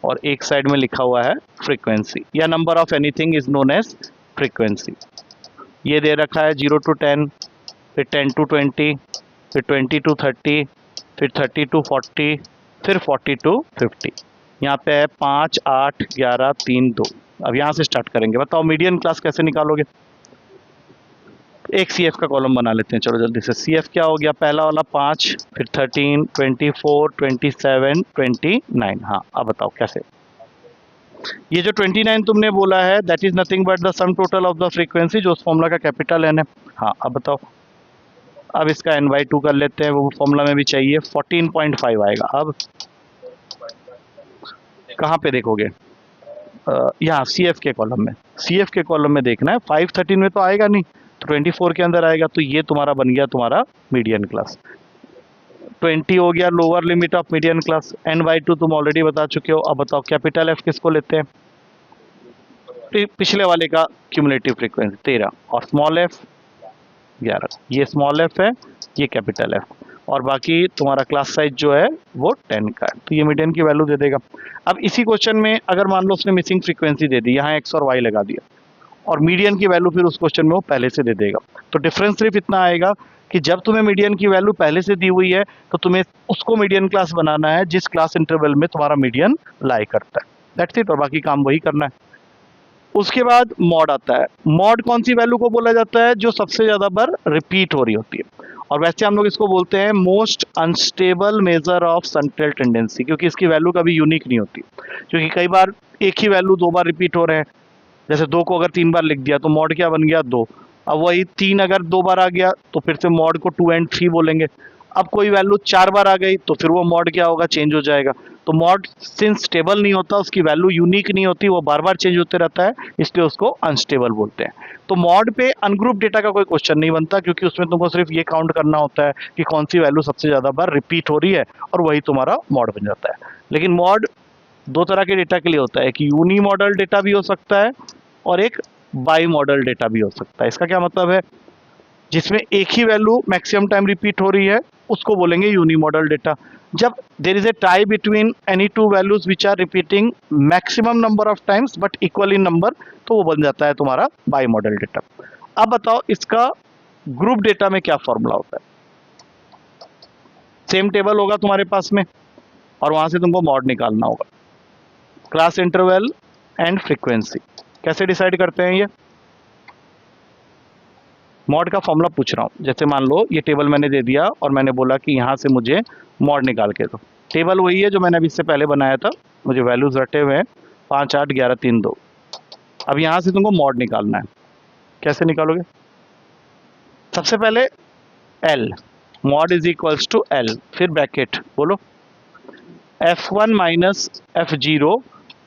और एक साइड में लिखा हुआ है फ्रीक्वेंसी, या number of anything is known as frequency. ये दे रखा है 0 to 10, फिर 10 to 20, फिर 20 to 30, फिर 30 to 40, फिर 40 to 50। यहाँ पे है 5, 8, 11, 3, 2। अब यहाँ से स्टार्ट करेंगे। बताओ मीडियन क्लास कैसे निकालोगे? एक CF का कॉलम बना लेते हैं, चलो जल्दी से। CF क्या हो गया? पहला वाला 5, फिर 13, 24, 27, 29। हाँ, अब बताओ कैसे? ये जो 29 तुमने बोला है that is nothing but the sum total of the frequency, जो उस फॉर्मूला का कैपिटल N है। हाँ, अब बताओ। अब इसका n/2 कर लेते हैं, वो फॉर्मूला में भी चाहिए। 14.5 आएगा। अब कहाँ पे देखोगे? यहाँ CF के कॉलम में। CF के कॉलम में देखना है, 513 में तो आएगा नहीं, तो 24 के अंदर आएगा। तो ये तुम्हारा बन गया तुम्हारा मीडियन क्लास। 20 हो गया lower limit of median class. n/2 तुम ऑलरेडी बता चुके हो। अब बताओ कैपिटल F किसको लेते हैं? पिछले वाले का क्यूमुलेटिव फ्रीक्वेंसी 13, और स्मॉल f 11। ये स्मॉल f है, ये कैपिटल F, और बाकी तुम्हारा क्लास साइज जो है वो 10 का है। तो ये मीडियन की वैल्यू दे देगा। अब इसी क्वेश्चन में अगर मान लो उसने मिसिंग फ्रीक्वेंसी दे दी, यहाँ x और y लगा दिया, और मीडियन की वैल्यू फिर उस क्वेश्चन में वो पहले से दे देगा। तो डिफरेंस सिर्फ इतना आएगा कि जब तुम्हें मीडियन की वैल्यू पहले से दी हुई है तो तुम्हें उसको मीडियन क्लास बनाना है जिस क्लास इंटरवल में तुम्हारा मीडियन लाई करता है। दैट्स इट, और बाकी काम वही करना है। उसके बाद मॉड आता है। मॉड कौन सी वैल्यू को बोला जाता है? जो सबसे ज़्यादा बार रिपीट हो रही होती है, और वैसे हम लोग इसको बोलते हैं most unstable major of central tendency, क्योंकि इसकी वैल्यू कभी यूनिक नहीं होती। क्योंकि कई बार एक ही वैल्यू 2 बार रिपीट हो रहे हैं। जैसे 2 को अगर 3 बार लिख दिया तो मॉड क्या बन गया? 2। अब वही 3 अगर 2 बार आ गया तो फिर से मॉड को 2 and 3 बोलेंगे। अब कोई वैल्यू 4 बार आ गई तो फिर वो मॉड क्या होगा? चेंज हो जाएगा। तो मॉड सिंस स्टेबल नहीं होता, उसकी वैल्यू यूनिक नहीं होती, वो बार बार चेंज होते रहता है, इसलिए उसको अनस्टेबल बोलते हैं। तो मॉड पे अनग्रुप डेटा का कोई क्वेश्चन नहीं बनता, क्योंकि उसमें तुमको सिर्फ ये काउंट करना होता है कि कौन सी वैल्यू सबसे ज़्यादा बार रिपीट हो रही है, और वही तुम्हारा मॉड बन जाता है। लेकिन मॉड 2 तरह के डेटा के लिए होता है, एक यूनी मॉडल डेटा भी हो सकता है और एक बाई मॉडल डेटा भी हो सकता है। इसका क्या मतलब है? जिसमें एक ही वैल्यू मैक्सिमम टाइम रिपीट हो रही है उसको बोलेंगे यूनी मॉडल डेटा। जब there is a tie between any two values which are repeating maximum number of times but equal in number, तो वो बन जाता है तुम्हारा बाई मॉडल डेटा। अब बताओ इसका ग्रुप डेटा में क्या फॉर्मूला होता है? सेम टेबल होगा तुम्हारे पास में, और वहां से तुमको मॉड निकालना होगा। क्लास इंटरवल एंड फ्रीक्वेंसी कैसे डिसाइड करते हैं? ये मॉड का फॉर्मूला पूछ रहा हूँ। जैसे मान लो ये टेबल मैंने दे दिया और मैंने बोला कि यहाँ से मुझे मॉड निकाल के दो। टेबल वही है जो मैंने अभी इससे पहले बनाया था, मुझे वैल्यूज रटे हुए हैं 5, 8, 11, 3, 2। अब यहाँ से तुमको मॉड निकालना है। कैसे निकालोगे? सबसे पहले L, mod is equals to L, फिर ब्रैकेट बोलो F1 minus F0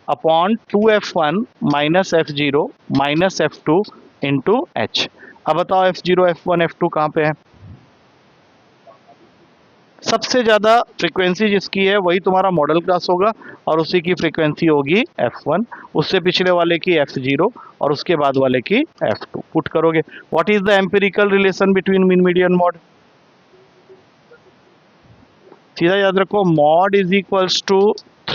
upon 2F1 minus F0 minus F2 into H। अब बताओ F0, F1, F2 कहाँ पे है? सबसे ज़्यादा फ्रीक्वेंसी जिसकी है वही तुम्हारा मॉडल क्लास होगा, और उसी की फ्रीक्वेंसी होगी F1, उससे पिछले वाले की F0, और उसके बाद वाले की F2। पुट करोगे, what is the empirical relation between mean median mod? सीधा याद रखो, mod is equals to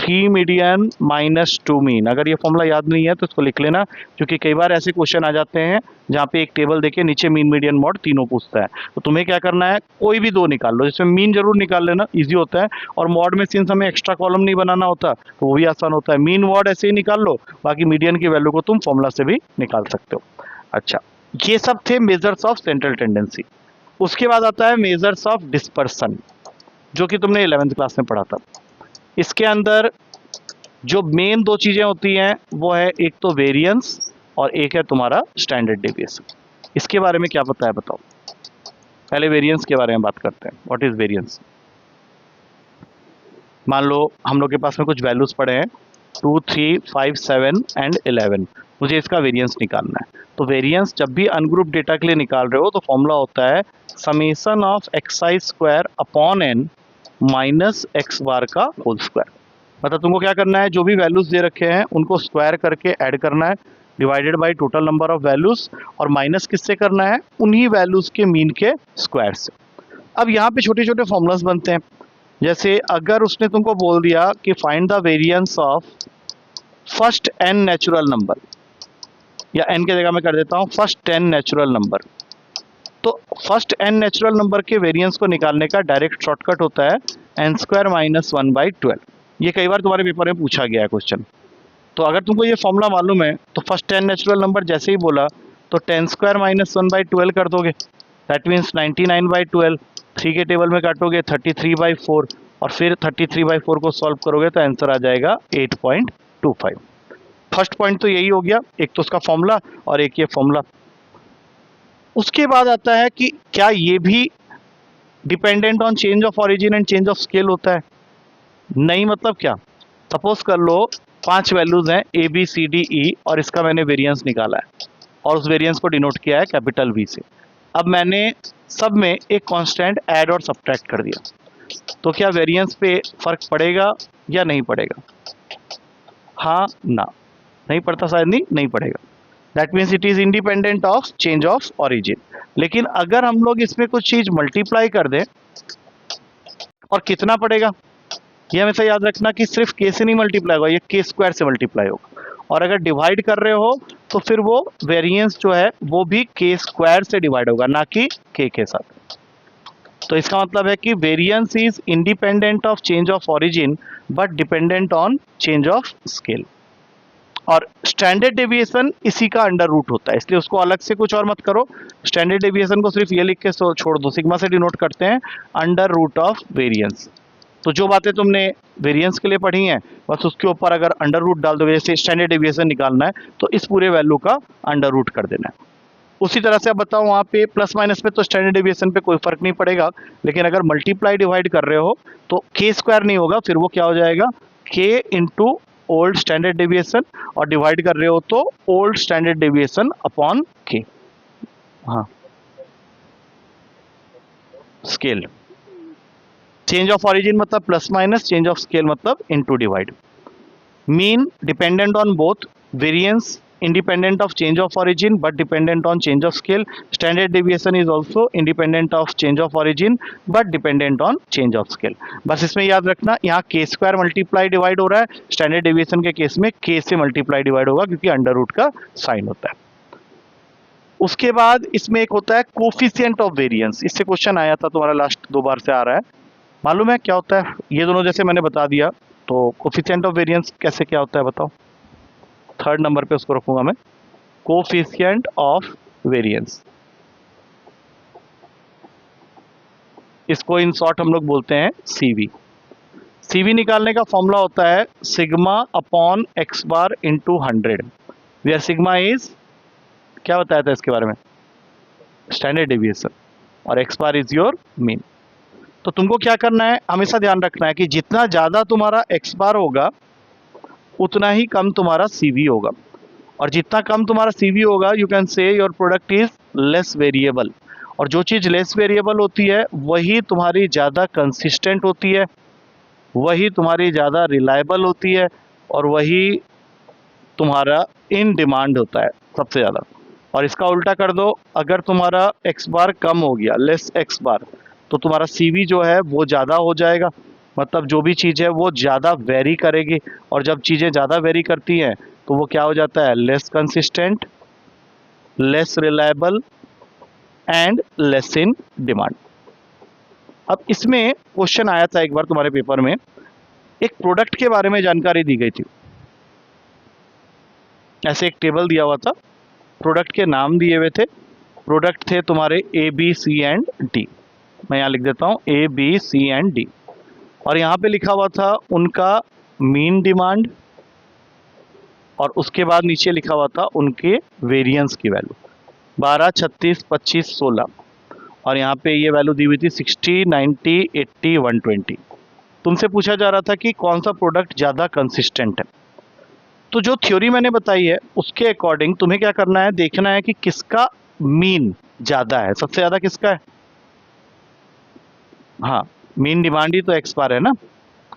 3 median minus 2 mean. अगर ये फॉर्मूला याद नहीं है तो इसको लिख लेना, क्योंकि कई बार ऐसे क्वेश्चन आ जाते हैं जहाँ पे एक टेबल देके नीचे मीन मीडियन मॉड तीनों पूछता है। तो तुम्हें क्या करना है, कोई भी दो निकाल लो, जिसमें मीन जरूर निकाल लेना, इजी होता है। और मॉड में सिंस हमें एक्स्ट्रा कॉलम नहीं बनाना होता तो वो भी आसान होता है। मीन मॉड ऐसे ही निकाल लो, बाकी मीडियन की वैल्यू को तुम फॉर्मूला से भी निकाल सकते हो। अच्छा, ये सब थे मेजर्स ऑफ सेंट्रल टेंडेंसी। उसके बाद आता है मेजर्स ऑफ डिस्पर्सन, जो कि तुमने 11th क्लास में पढ़ा था। इसके अंदर जो मेन दो चीजें होती हैं वो है एक तो वेरिएंस और एक है तुम्हारा स्टैंडर्ड डेविएशन। इसके बारे में क्या पता है बताओ। पहले वेरिएंस के बारे में बात करते हैं। What is variance? मान लो हम लोग के पास में कुछ वैल्यूज पड़े हैं 2, 3, 5, 7 एंड 11। मुझे इसका वेरिएंस निकालना है। तो वेरिएंस जब भी अनग्रुप डेटा के लिए निकाल रहे हो तो फॉर्मूला होता है summation of xi square upon n minus x बार का होल स्क्वायर। मतलब तुमको क्या करना है, जो भी वैल्यूज दे रखे हैं उनको स्क्वायर करके ऐड करना है, divided by total number of values, और माइनस किससे करना है, उन्हीं वैल्यूज के मीन के स्क्वायर से। अब यहाँ पे छोटे छोटे फॉर्मूलाज बनते हैं। जैसे अगर उसने तुमको बोल दिया कि find the variance of first n natural number, या n के जगह मैं कर देता हूँ फर्स्ट 10 नेचुरल नंबर, तो फर्स्ट n नेचुरल नंबर के वेरिएंस को निकालने का डायरेक्ट शॉर्टकट होता है n स्क्वायर माइनस 1/12। ये कई बार तुम्हारे पेपर में पूछा गया है क्वेश्चन। तो अगर तुमको ये फॉर्मूला मालूम है तो फर्स्ट 10 नेचुरल नंबर जैसे ही बोला तो 10 स्क्वायर माइनस 1/12 कर दोगे, दैट मीन्स 99/12। 3 के टेबल में काटोगे 33/4, और फिर 33/4 को सॉल्व करोगे तो आंसर आ जाएगा 8.25। फर्स्ट पॉइंट तो यही हो गया, एक तो उसका फॉर्मूला और एक ये फॉर्मूला। उसके बाद आता है कि क्या ये भी dependent on change of origin and change of scale होता है? नहीं, मतलब क्या, सपोज कर लो 5 वैल्यूज हैं ए बी सी डी ई, और इसका मैंने वेरिएंस निकाला है और उस वेरिएंस को डिनोट किया है कैपिटल वी से। अब मैंने सब में एक कांस्टेंट ऐड और सब्ट्रैक्ट कर दिया, तो क्या वेरिएंस पे फर्क पड़ेगा या नहीं पड़ेगा? हाँ ना, नहीं पड़ता, शायद नहीं पड़ेगा। That means it is independent of change of origin. लेकिन अगर हम लोग इसमें कुछ चीज मल्टीप्लाई कर दें, और कितना पड़ेगा ये हमेशा याद रखना कि सिर्फ के से नहीं मल्टीप्लाई होगा, ये के स्क्वायर से मल्टीप्लाई होगा। और अगर डिवाइड कर रहे हो तो फिर वो वेरिएंस जो है वो भी के स्क्वायर से डिवाइड होगा, ना कि के साथ। तो इसका मतलब है कि variance is independent of change of origin but dependent on change of scale. और स्टैंडर्ड डेविएशन इसी का अंडर रूट होता है, इसलिए उसको अलग से कुछ और मत करो। स्टैंडर्ड डेविएशन को सिर्फ ये लिख के छोड़ दो, सिग्मा से डिनोट करते हैं अंडर रूट ऑफ वेरिएंस। तो जो बातें तुमने वेरिएंस के लिए पढ़ी हैं बस उसके ऊपर अगर अंडर रूट डाल दोगे, जैसे स्टैंडर्ड डेविएशन निकालना है तो इस पूरे वैल्यू का अंडर रूट कर देना है। उसी तरह से अब बताओ, वहाँ पे प्लस माइनस पे तो स्टैंडर्ड डेविएशन पे कोई फर्क नहीं पड़ेगा, लेकिन अगर मल्टीप्लाई डिवाइड कर रहे हो तो के स्क्वायर नहीं होगा, फिर वो क्या हो जाएगा, के इंटू ओल्ड स्टैंडर्ड डेविएशन, और डिवाइड कर रहे हो तो ओल्ड स्टैंडर्ड डेविएशन अपॉन के। हाँ, स्केल। चेंज ऑफ ऑरिजिन मतलब plus minus, change of scale मतलब into divide. Mean dependent on both, variance independent of change of origin but dependent on change of scale. Standard deviation is also independent of change of origin but dependent on change of scale. बस इसमें याद रखना, यहाँ के square multiply divide हो रहा है, standard deviation के केस में के से मल्टीप्लाई डिवाइड होगा क्योंकि अंडर रूट का साइन होता है। उसके बाद इसमें एक होता है कोफिशिएंट ऑफ वेरिएंस। इससे क्वेश्चन आया था तुम्हारा, लास्ट 2 बार से आ रहा है। मालूम है क्या होता है? ये दोनों जैसे मैंने बता दिया, तो कोफिशिएंट ऑफ वेरिएंस कैसे क्या होता है बताओ। 3rd नंबर पे उसको रखूंगा मैं, कोफिशिएंट ऑफ वेरिएंस। इसको इन शॉर्ट हम लोग बोलते हैं सीवी। सीवी निकालने का फॉर्मूला होता है sigma upon x bar into 100, where sigma is, क्या बताया था इसके बारे में, स्टैंडर्ड डेविएशन, और x bar is your mean. तो तुमको क्या करना है, हमेशा ध्यान रखना है कि जितना ज़्यादा तुम्हारा एक्स बार होगा उतना ही कम तुम्हारा सीवी होगा, और जितना कम तुम्हारा सीवी होगा you can say your product is less variable. और जो चीज़ लेस वेरिएबल होती है वही तुम्हारी ज़्यादा कंसिस्टेंट होती है, वही तुम्हारी ज़्यादा रिलायबल होती है, और वही तुम्हारा इन डिमांड होता है सबसे ज़्यादा। और इसका उल्टा कर दो, अगर तुम्हारा एक्स बार कम हो गया, लेस एक्स बार, तो तुम्हारा सीवी जो है वो ज़्यादा हो जाएगा, मतलब जो भी चीज़ है वो ज़्यादा वेरी करेगी, और जब चीज़ें ज़्यादा वेरी करती हैं तो वो क्या हो जाता है, less consistent, less reliable and less in demand. अब इसमें क्वेश्चन आया था एक बार तुम्हारे पेपर में, एक प्रोडक्ट के बारे में जानकारी दी गई थी। ऐसे एक टेबल दिया हुआ था, प्रोडक्ट के नाम दिए हुए थे, प्रोडक्ट थे तुम्हारे a b c and d. मैं यहाँ लिख देता हूँ a b c and d, और यहाँ पे लिखा हुआ था उनका मीन डिमांड, और उसके बाद नीचे लिखा हुआ था उनके वेरिएंस की वैल्यू 12, 36, 25, 16, और यहाँ पे ये वैल्यू दी हुई थी 60, 90, 80, 120। तुमसे पूछा जा रहा था कि कौन सा प्रोडक्ट ज़्यादा कंसिस्टेंट है। तो जो थ्योरी मैंने बताई है उसके अकॉर्डिंग तुम्हें क्या करना है, देखना है कि किसका मीन ज़्यादा है, सबसे ज़्यादा किसका है। हाँ, मीन डिमांड ही तो एक्स बार है ना,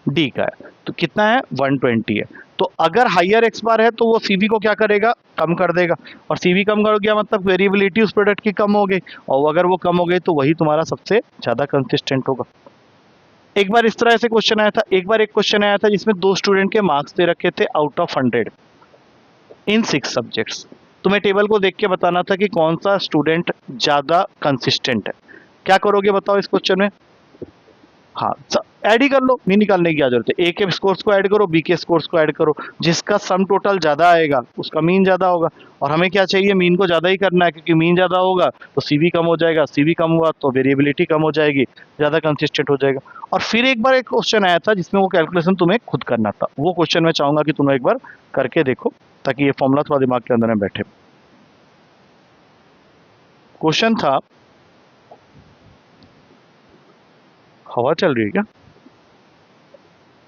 डी का है, तो कितना है 120 है। तो अगर हाइयर एक्स बार है तो वो सीवी को क्या करेगा, कम कर देगा, और सीवी कम कर गया मतलब वेरिएबिलिटी उस प्रोडक्ट की कम हो गई, और अगर वो कम हो गई तो वही तुम्हारा सबसे ज़्यादा कंसिस्टेंट होगा। एक बार इस तरह से क्वेश्चन आया था, एक बार एक क्वेश्चन आया था जिसमें 2 स्टूडेंट के मार्क्स दे रखे थे आउट ऑफ 100 इन 6 सब्जेक्ट्स। तुम्हें टेबल को देख के बताना था कि कौन सा स्टूडेंट ज़्यादा कंसिस्टेंट है। क्या करोगे बताओ इस क्वेश्चन में। हाँ, ऐड ही कर लो, नहीं निकालने की क्या जरूरत है, ए के स्कोर्स को ऐड करो, बी के स्कोर्स को ऐड करो, जिसका सम टोटल ज़्यादा आएगा उसका मीन ज़्यादा होगा। और हमें क्या चाहिए, मीन को ज़्यादा ही करना है, क्योंकि मीन ज़्यादा होगा तो सीवी कम हो जाएगा, सीवी कम हुआ तो वेरिएबिलिटी कम हो जाएगी, ज़्यादा कंसिस्टेंट हो जाएगा। और फिर एक बार एक क्वेश्चन आया था जिसमें वो कैलकुलेशन तुम्हें खुद करना था, वो क्वेश्चन मैं चाहूँगा कि तुम एक बार करके देखो ताकि ये फॉर्मूला थोड़ा दिमाग के अंदर में बैठे। क्वेश्चन था, हवा चल रही है क्या,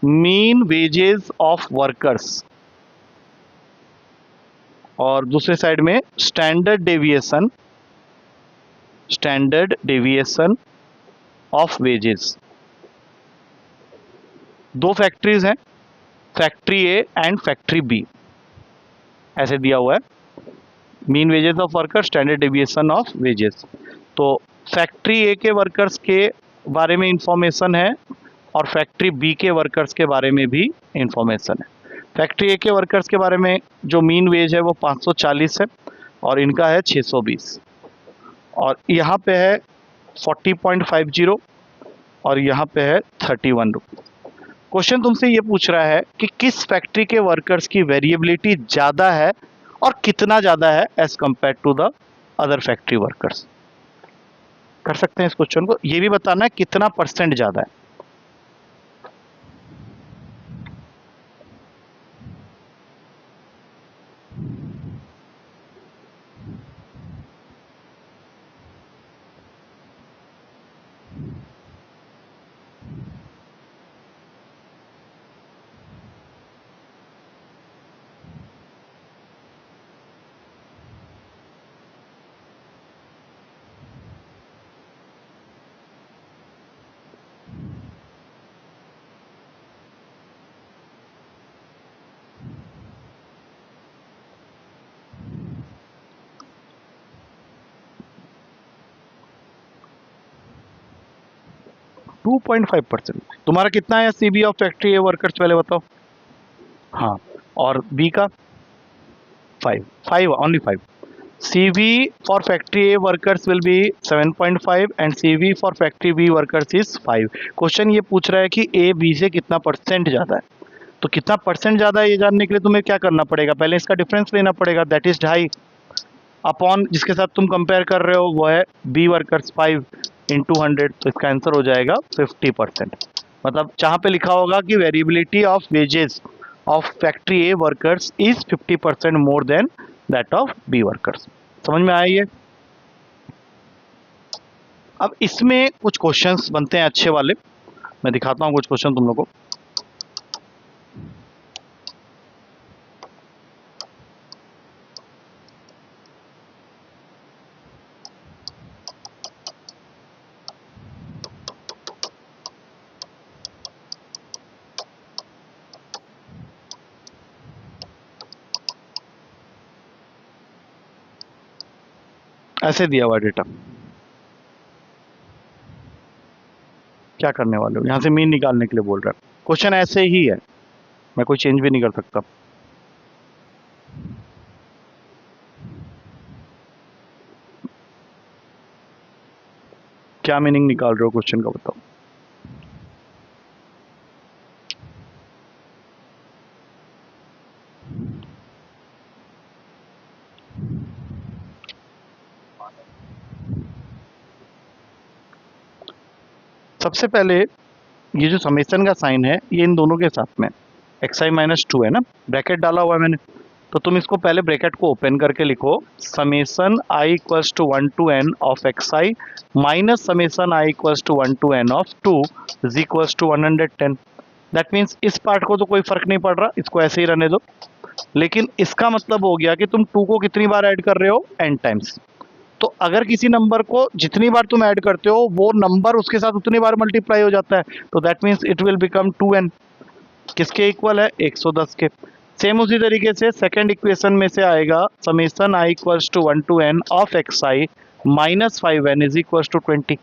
मीन वेजेस ऑफ वर्कर्स और दूसरे साइड में स्टैंडर्ड डेविएशन ऑफ वेजेस। दो फैक्ट्रीज हैं, factory a and factory b, ऐसे दिया हुआ है, mean wages of worker, standard deviation of wages. तो फैक्ट्री ए के वर्कर्स के बारे में इंफॉर्मेशन है और फैक्ट्री बी के वर्कर्स के बारे में भी इंफॉर्मेशन है। फैक्ट्री ए के वर्कर्स के बारे में जो मीन वेज है वो 540 है और इनका है 620, और यहाँ पे है 40.50 और यहाँ पे है 31 रुपीज़। क्वेश्चन तुमसे ये पूछ रहा है कि किस फैक्ट्री के वर्कर्स की वेरिएबिलिटी ज़्यादा है और कितना ज़्यादा है as compare to the other factory workers. कर सकते हैं इस क्वेश्चन को, ये भी बताना है कितना परसेंट ज़्यादा है। टू 2.5%। तुम्हारा कितना है CB of factory a workers, पहले बताओ। हाँ, और बी का 5, 5 only 5। CV for factory A workers will be 7.5 and CV for factory B workers is 5। Question ये पूछ रहा है कि A B से कितना परसेंट ज़्यादा है, तो कितना परसेंट ज़्यादा है ये जानने के लिए तुम्हें क्या करना पड़ेगा, पहले इसका डिफरेंस लेना पड़ेगा, दैट इज 2.5 अपॉन जिसके साथ तुम कंपेयर कर रहे हो वो है बी वर्कर्स 5 इंटू 100, तो इसका आंसर हो जाएगा 50%। मतलब जहाँ पे लिखा होगा कि variability of wages of factory a workers is 50% more than that of b workers. समझ में आई है। अब इसमें कुछ क्वेश्चंस बनते हैं अच्छे वाले, मैं दिखाता हूँ कुछ क्वेश्चन तुम लोगों को। ऐसे दिया हुआ डेटा, क्या करने वाले हो, यहाँ से मीन निकालने के लिए बोल रहा है। क्वेश्चन ऐसे ही है, मैं कोई चेंज भी नहीं कर सकता। क्या मीनिंग निकाल रहे हो क्वेश्चन का बताओ। सबसे पहले ये जो समेसन का साइन है ये इन दोनों के साथ में xi माइनस टू है ना, ब्रैकेट डाला हुआ है मैंने, तो तुम इसको पहले ब्रैकेट को ओपन करके लिखो, summation i equals to 1 to n of xi minus summation i equals to 1 to n of 2 is equals to 110। That means इस पार्ट को तो कोई फर्क नहीं पड़ रहा, इसको ऐसे ही रहने दो, लेकिन इसका मतलब हो गया कि तुम 2 को कितनी बार ऐड कर रहे हो, n टाइम्स। तो अगर किसी नंबर को जितनी बार तुम ऐड करते हो वो नंबर उसके साथ उतनी बार मल्टीप्लाई हो जाता है, तो that means it will become 2n। किसके इक्वल है, 110 के। सेम उसी तरीके से सेकंड इक्वेशन में से आएगा summation i equals to 1 to n of xi minus 5n is equals to 20।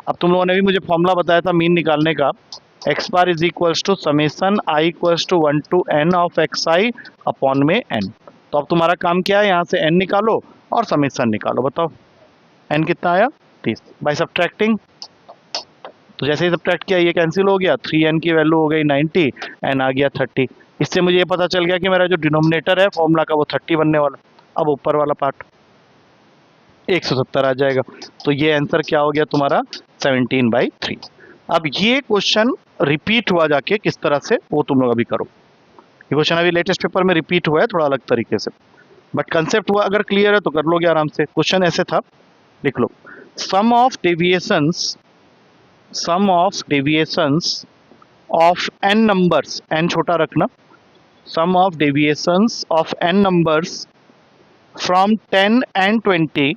अब तुम लोगों ने भी मुझे फॉर्मूला बताया था मीन निकालने का, x bar is equals to summation i equals to 1 to n of xi upon में n। तो अब तुम्हारा काम क्या है, यहाँ से n निकालो और समेसन निकालो, बताओ n कितना आया, 30 बाय सब्ट्रैक्टिंग। तो जैसे ही सब्ट्रैक्ट किया ये कैंसिल हो गया, 3n की वैल्यू हो गई 90, n आ गया 30। इससे मुझे ये पता चल गया कि मेरा जो डिनोमिनेटर है फॉर्मूला का वो 30 बनने वाला। अब ऊपर वाला पार्ट 170 आ जाएगा, तो ये आंसर क्या हो गया तुम्हारा, 17/3। अब ये क्वेश्चन रिपीट हुआ जाके किस तरह से, वो तुम लोग अभी करो। ये क्वेश्चन अभी लेटेस्ट पेपर में रिपीट हुआ है थोड़ा अलग तरीके से, बट कंसेप्ट हुआ अगर क्लियर है तो कर लोगे आराम से। क्वेश्चन ऐसे था, लिख लो, sum of deviations of n numbers, n छोटा रखना, sum of deviations of n numbers from 10 and 20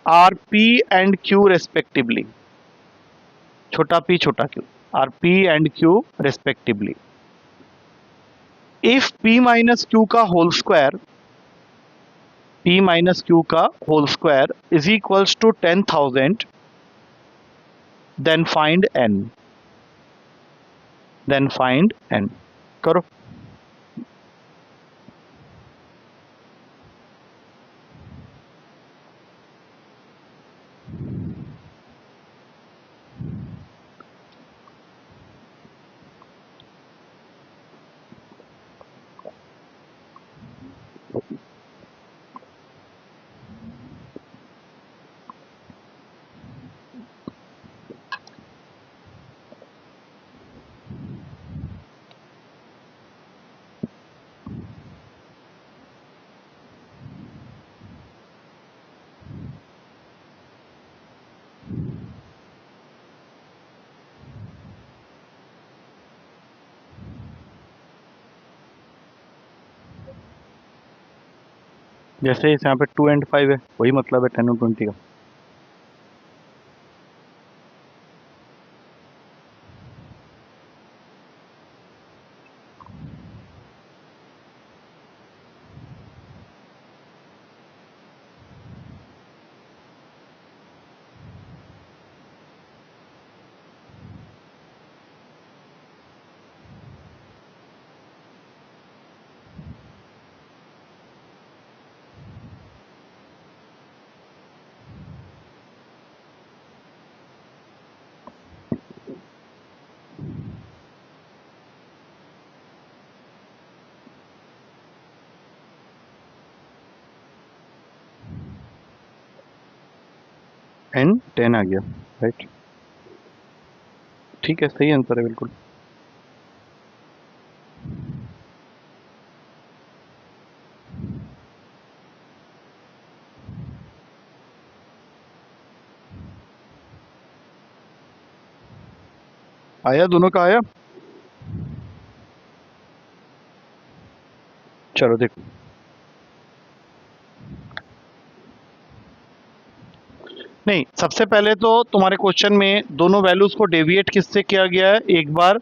are p and q respectively, छोटा p छोटा q, are p and q respectively, if p minus q का whole square, p minus q का whole square is equals to 10,000, then find n। करो। जैसे इस यहाँ पे 2 and 5 है, वही मतलब है 10 और 20 का। n 10 आ गया, राइट, ठीक है, सही आंसर है बिल्कुल। आया, दोनों का आया। चलो देखो, नहीं, सबसे पहले तो तुम्हारे क्वेश्चन में दोनों वैल्यूज को डेविएट किससे किया गया है, एक बार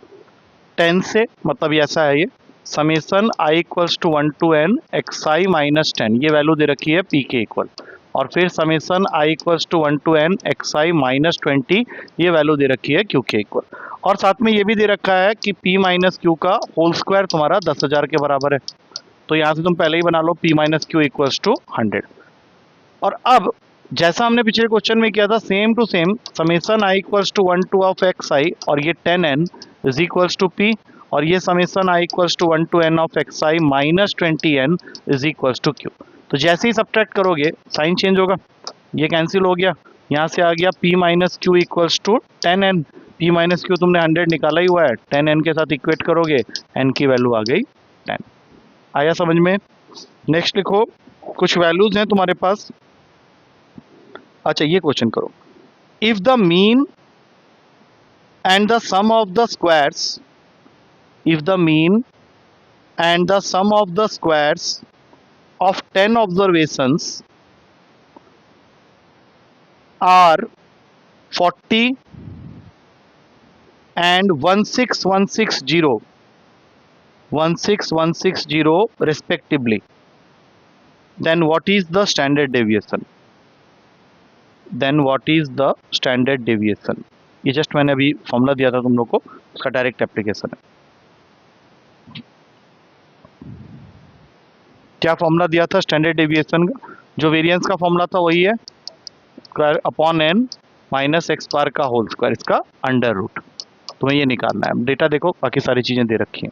10 से, मतलब ये ऐसा है, ये summation i equals to 1 to n xi minus 10, ये वैल्यू दे रखी है p के इक्वल, और फिर summation I equals to 1 to n x I minus 20, ये वैल्यू दे रखी है क्यू के इक्वल। और साथ में ये भी दे रखा है कि p माइनस क्यू का होल स्क्वायर तुम्हारा 10,000 के बराबर है। तो यहाँ से तुम पहले ही बना लो p minus q equals to 100। और अब जैसा हमने पिछले क्वेश्चन में किया था same to same, summation I equals to 1 to of X I और ये 10n is equals to p, और ये summation I equals to 1 to n of X I minus 20n is equals to q। तो जैसे ही subtract करोगे sign change होगा, ये कैंसिल हो गया, यहाँ से आ गया p minus q equals to 10n। p minus q तुमने 100 निकाला ही हुआ है, 10n के साथ इक्वेट करोगे, n की वैल्यू आ गई 10। आया समझ में? नेक्स्ट लिखो, कुछ वैल्यूज हैं तुम्हारे पास। अच्छा ये क्वेश्चन करो, if the mean and the sum of the squares, if the mean and the sum of the squares of 10 observations are 40 and 16160 respectively, then what is the standard deviation? Then what is the standard deviation? ये just मैंने अभी formula दिया था तुम लोग को, उसका direct application है। क्या फॉर्मूला दिया था स्टैंडर्ड डेविएशन का? जो वेरिएंस का फॉर्मूला था वही है, square upon n minus X bar का होल स्क्वायर, इसका अंडर रूट। तुम्हें ये निकालना है। डेटा देखो, बाकी सारी चीजें दे रखी हैं।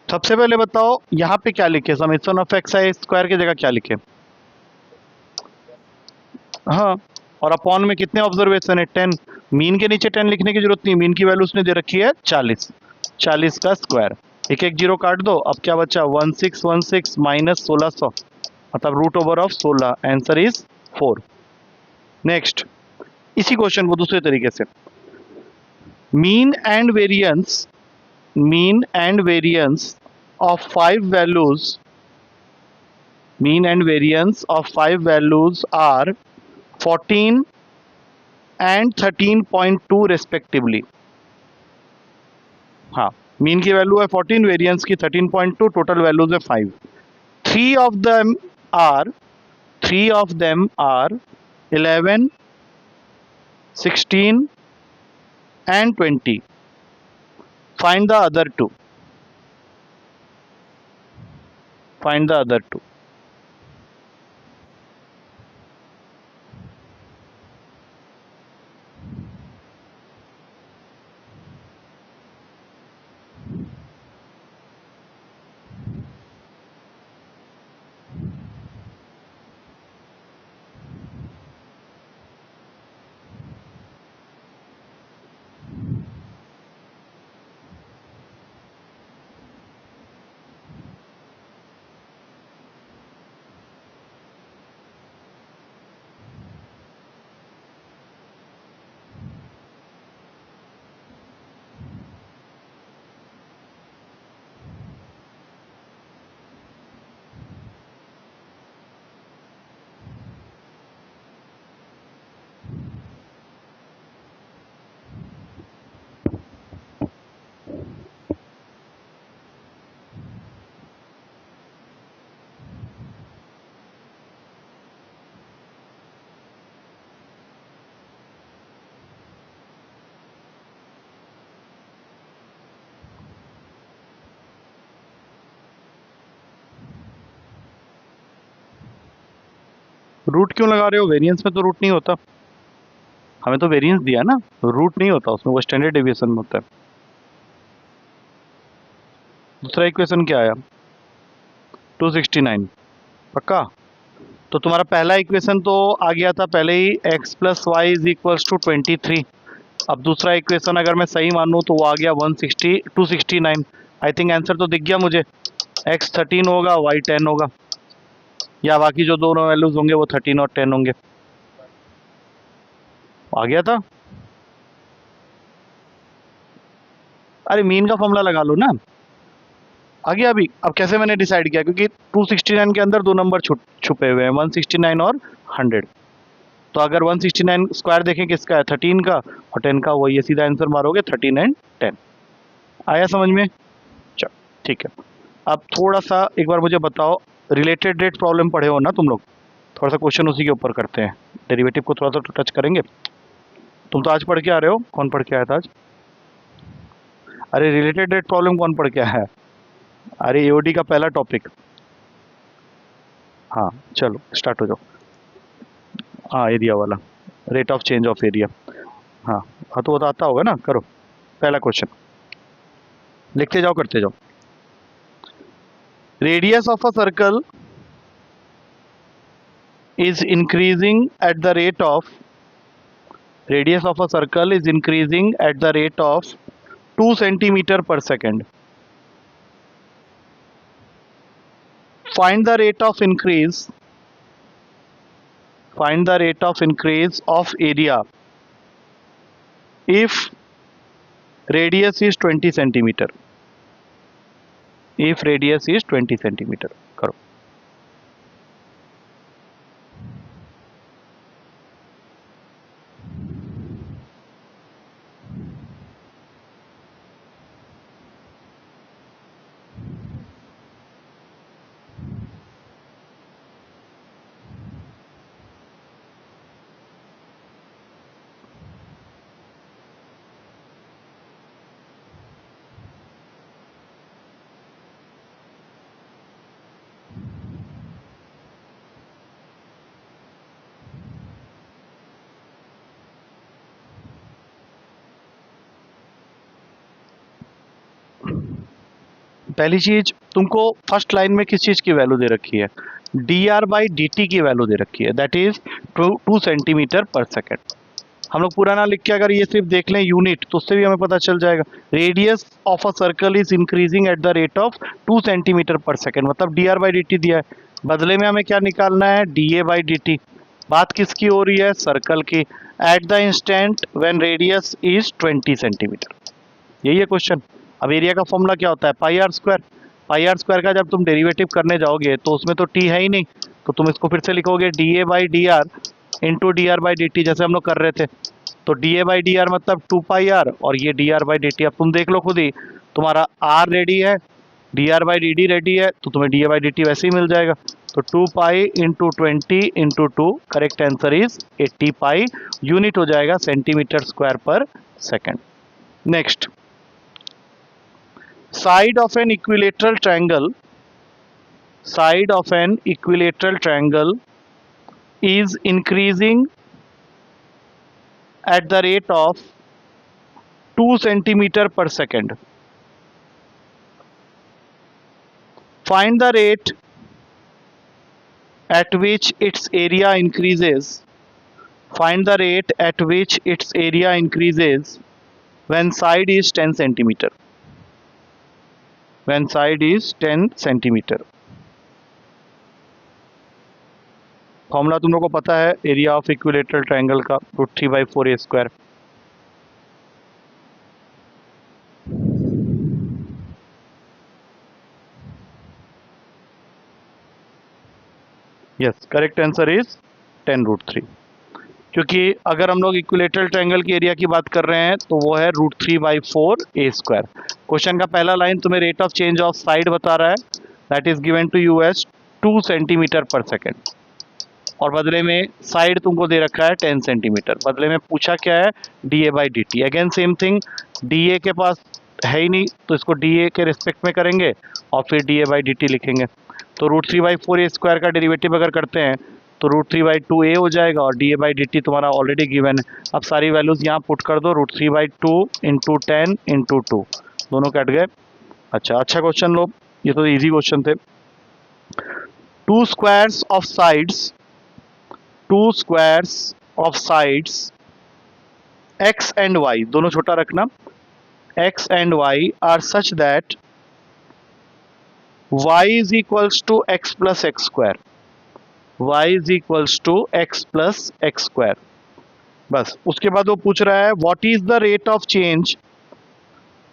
सबसे पहले बताओ यहाँ पे क्या लिखे, summation of X I square की जगह क्या लिखे? हाँ, और अपॉन में कितने ऑब्जर्वेशन है? 10। मीन के नीचे 10 लिखने की जरूरत नहीं, मीन की वैल्यू उसने दे रखी है 40, 40 का स्क्वायर। एक एक जीरो काट दो, अब क्या बचा? 1616 माइनस 1600, मतलब root over of 16, answer is 4। Next, इसी क्वेश्चन को दूसरे तरीके से, mean and variance of 5 values, mean and variance of 5 values are 14 and 13.2 respectively। हाँ, मीन की वैल्यू है 14, वेरिएंस की 13.2, टोटल वैल्यूज है 5। Three of them are 11, 16 and 20। Find the other two। Find the other two। Root क्यों लगा रहे हो? Variance में तो रूट नहीं होता, हमें तो वेरिएंस दिया ना, रूट नहीं होता उसमें, वो स्टैंडर्ड डेविएशन में होता है। दूसरा इक्वेशन क्या आया? 269। पक्का? तो तुम्हारा पहला इक्वेशन तो आ गया था पहले ही, x plus y is equals to 23। अब दूसरा इक्वेशन अगर मैं सही मानूँ तो वो आ गया 269। आई थिंक आंसर तो दिख गया मुझे, x 13 होगा, y 10 होगा। या बाकी जो दोनों वैल्यूज होंगे वो 13 और 10 होंगे। आ गया था? अरे मीन का फॉर्मूला लगा लो ना। आ गया अभी? अब कैसे मैंने डिसाइड किया, क्योंकि 269 के अंदर दो नंबर छुपे हुए हैं, 169 और 100। तो अगर 169 स्क्वायर देखें किसका है, 13 का, और 10 का, वही है, सीधा आंसर मारोगे 13 एंड 10। आया समझ में? चलो ठीक है। अब थोड़ा सा एक बार मुझे बताओ, रिलेटेड रेट प्रॉब्लम पढ़े हो ना तुम लोग? थोड़ा सा क्वेश्चन उसी के ऊपर करते हैं, डेरिवेटिव को थोड़ा सा टच करेंगे। तुम तो आज पढ़ के आ रहे हो, कौन पढ़ के आया था आज? अरे रिलेटेड रेट प्रॉब्लम कौन पढ़ के आया है? अरे एओडी का पहला टॉपिक। हाँ चलो स्टार्ट हो जाओ। हाँ एरिया वाला, rate of change of area. हाँ हाँ तो आता होगा ना, करो पहला क्वेश्चन, लिखते जाओ करते जाओ। Radius of a circle is increasing at the rate of radius of a circle is increasing at the rate of 2 centimeter per second. Find the rate of increase, find the rate of increase of area if radius is 20 centimeter, if radius is 20 centimeter. करो। पहली चीज, तुमको first line में किस चीज की value दे रखी है, d are by D T की वैल्यू दे रखी है, that is 2 centimetre per second. हम लोग पूरा ना लिख के अगर ये सिर्फ देख लें यूनिट, तो उससे भी हमें पता चल जाएगा। Radius of a circle is increasing at the rate of 2 centimetre per second, मतलब D R by D T दिया है, बदले में हमें क्या निकालना है, D A by D T. बात किसकी हो रही है, सर्कल की, at the instant when radius is 20 centimetre. यही है क्वेश्चन। अब एरिया का फॉर्मूला क्या होता है, pi are square. Pi are square का जब तुम डेरिवेटिव करने जाओगे तो उसमें तो टी है ही नहीं, तो तुम इसको फिर से लिखोगे D A by D R into D are by D T, जैसे हम लोग कर रहे थे। तो D A by D R मतलब 2 पाई आर, और ये D R by D T. अब तुम देख लो खुद ही, तुम्हारा आर रेडी है, d are by D D ready है, तो तुम्हें D A by D T वैसे ही मिल जाएगा। तो 2 pi into 20 into 2, correct answer is 80 pi, unit हो जाएगा सेंटीमीटर स्क्वायर पर second. Next, side of an equilateral triangle, side of an equilateral triangle is increasing at the rate of 2 centimeter per second. Find the rate at which its area increases, find the rate at which its area increases when side is 10 centimeter, when side is 10 centimeter. Formula तुम लोग को पता है area of equilateral triangle का, √3/4 a square. Yes, correct answer is 10√3, क्योंकि अगर हम लोग इक्विलेटरल ट्रायंगल की एरिया की बात कर रहे हैं तो वो है √3/4 a स्क्वायर। क्वेश्चन का पहला लाइन तुम्हें rate of change of side बता रहा है, that is given to you as 2 centimetre per second, और बदले में साइड तुमको दे रखा है 10 सेंटीमीटर। बदले में पूछा क्या है, D A by D T. Again same thing, D A के पास है ही नहीं, तो इसको डी ए के रिस्पेक्ट में करेंगे और फिर D A by D T लिखेंगे। तो √3/4 a स्क्वायर का डेरिवेटिव अगर करते हैं तो √3/2 a हो जाएगा, और D A by D T तुम्हारा ऑलरेडी गिवन है। अब सारी वैल्यूज़ यहाँ पुट कर दो, √3/2 इंटू 10 इंटू 2, दोनों कट गए। अच्छा क्वेश्चन लो, ये तो ईजी क्वेश्चन थे। 2 squares of sides, 2 squares of sides x and y, दोनों छोटा रखना, x and y are such that y is equals to x plus x square, y is equals to x plus x square. बस उसके बाद वो पूछ रहा है what is the rate of change,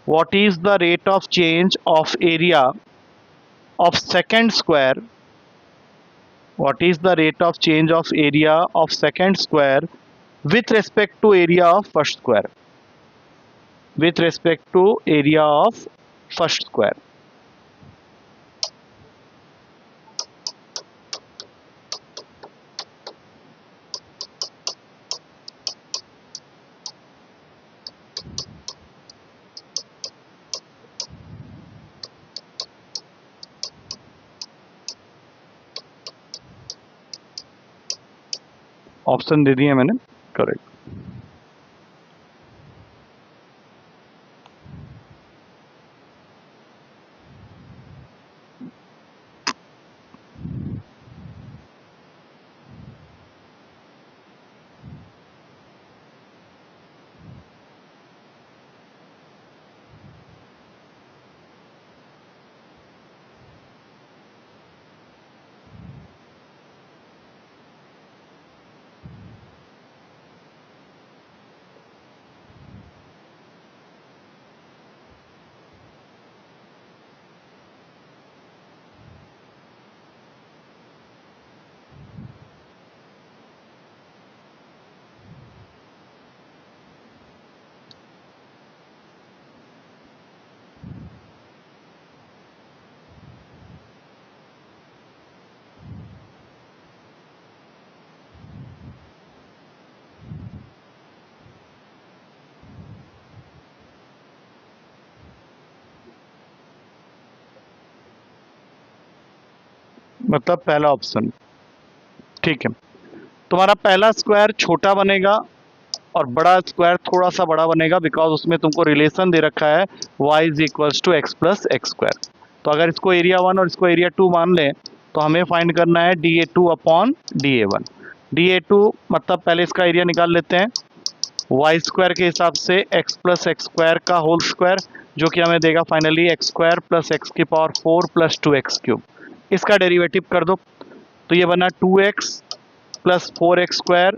what is the rate of change of area of second square, what is the rate of change of area of second square with respect to area of first square, with respect to area of first square। Option दे दिए मैंने, correct. मतलब पहला option ठीक है। तुम्हारा पहला square छोटा बनेगा और बड़ा स्क्वायर थोड़ा सा बड़ा बनेगा, बिकॉज उसमें तुमको रिलेशन दे रखा है y is equals to x plus x square. तो अगर इसको एरिया 1 और इसको एरिया 2 मान लें तो हमें फाइंड करना है dA2 अपॉन dA1। dA2 मतलब पहले इसका एरिया निकाल लेते हैं वाई स्क्वायर के हिसाब से एक्स प्लस एक्स स्क्वायर का होल स्क्वायर, जो कि हमें देगा finally x square plus x की पावर 4 प्लस 2x क्यूब। इसका डेरिवेटिव कर दो तो ये बना 2x plus 4x square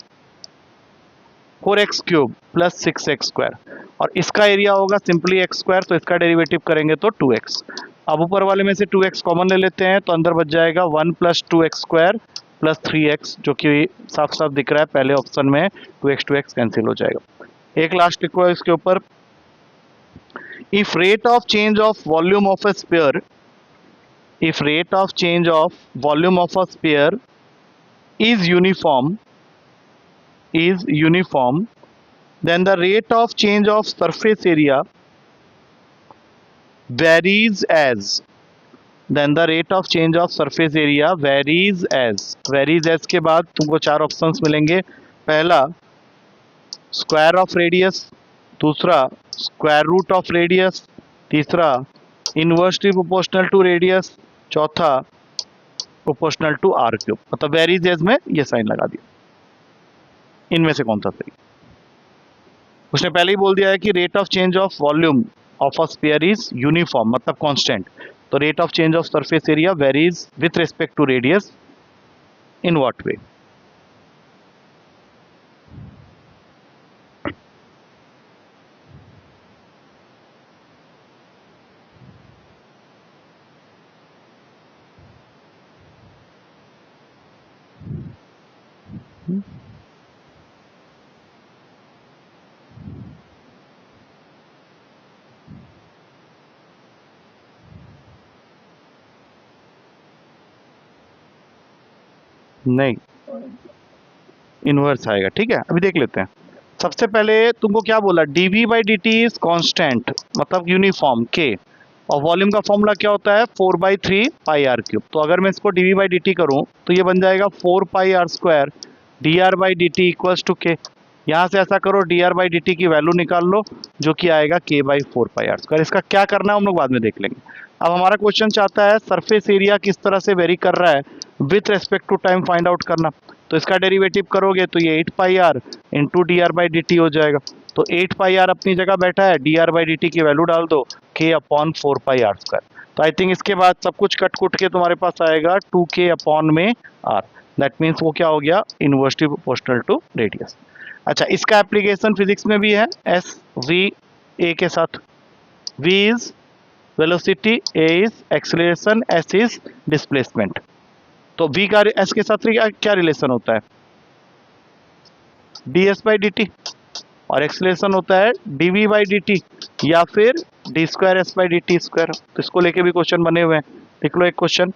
4x cube plus 6x square, और इसका एरिया होगा सिंपली एक्स स्क्वायर, तो इसका डेरिवेटिव करेंगे तो 2x। अब ऊपर वाले में से 2x कॉमन ले लेते हैं तो अंदर बच जाएगा 1 plus 2x square plus 3x, जो कि साफ साफ दिख रहा है पहले ऑप्शन में 2x कैंसिल हो जाएगा। एक लास्ट लिखो है इसके ऊपर, if rate of change of volume of a sphere, if rate of change of volume of a sphere is uniform, then the rate of change of surface area varies as, then the rate of change of surface area varies as के बाद तुमको चार options मिलेंगे। पहला square of radius, दूसरा square root of radius, तीसरा inversely proportional to radius, चौथा proportional to are cube. मतलब वेरीज एज में ये साइन लगा दिया, इनमें से कौन सा सही। उसने पहले ही बोल दिया है कि rate of change of volume of a sphere is uniform मतलब कांस्टेंट, तो rate of change of surface area varies with respect to radius in what way. नहीं, इनवर्स आएगा। ठीक है, अभी देख लेते हैं। सबसे पहले तुमको क्या बोला, dv by D T is constant मतलब यूनिफॉर्म के, और वॉल्यूम का फॉर्मूला क्या होता है 4/3 पाई आर क्यूब। तो अगर मैं इसको dv बाई डी टी करूँ तो ये बन जाएगा 4 pi are square dr by D T equals to K. यहाँ से ऐसा करो dr बाई डी टी की वैल्यू निकाल लो, जो कि आएगा k by 4 pi are square. इसका क्या करना है हम लोग बाद में देख लेंगे। अब हमारा क्वेश्चन चाहता है सरफेस एरिया किस तरह से वेरी कर रहा है with respect to time find out करना। तो इसका डेरिवेटिव करोगे तो ये 8 pi R into D are by D T हो जाएगा। तो 8 पाई आर अपनी जगह बैठा है, d are by D T की वैल्यू डाल दो k upon 4 pi are square. तो आई थिंक इसके बाद सब कुछ कट कुट के तुम्हारे पास आएगा 2k अपॉन में r। दैट मीन्स वो क्या हो गया, इनवर्सली प्रोपोर्शनल टू रेडियस। अच्छा, इसका एप्लीकेशन फिजिक्स में भी है, एस वी ए के साथ। v is velocity, a is acceleration, s is displacement. तो v का s के साथ क्या रिलेशन होता है, ds बाई dt, और एक्सेलरेशन होता है dv बाई dt या फिर d square S by D T square. तो इसको लेके भी क्वेश्चन बने हुए हैं। देख लो एक क्वेश्चन,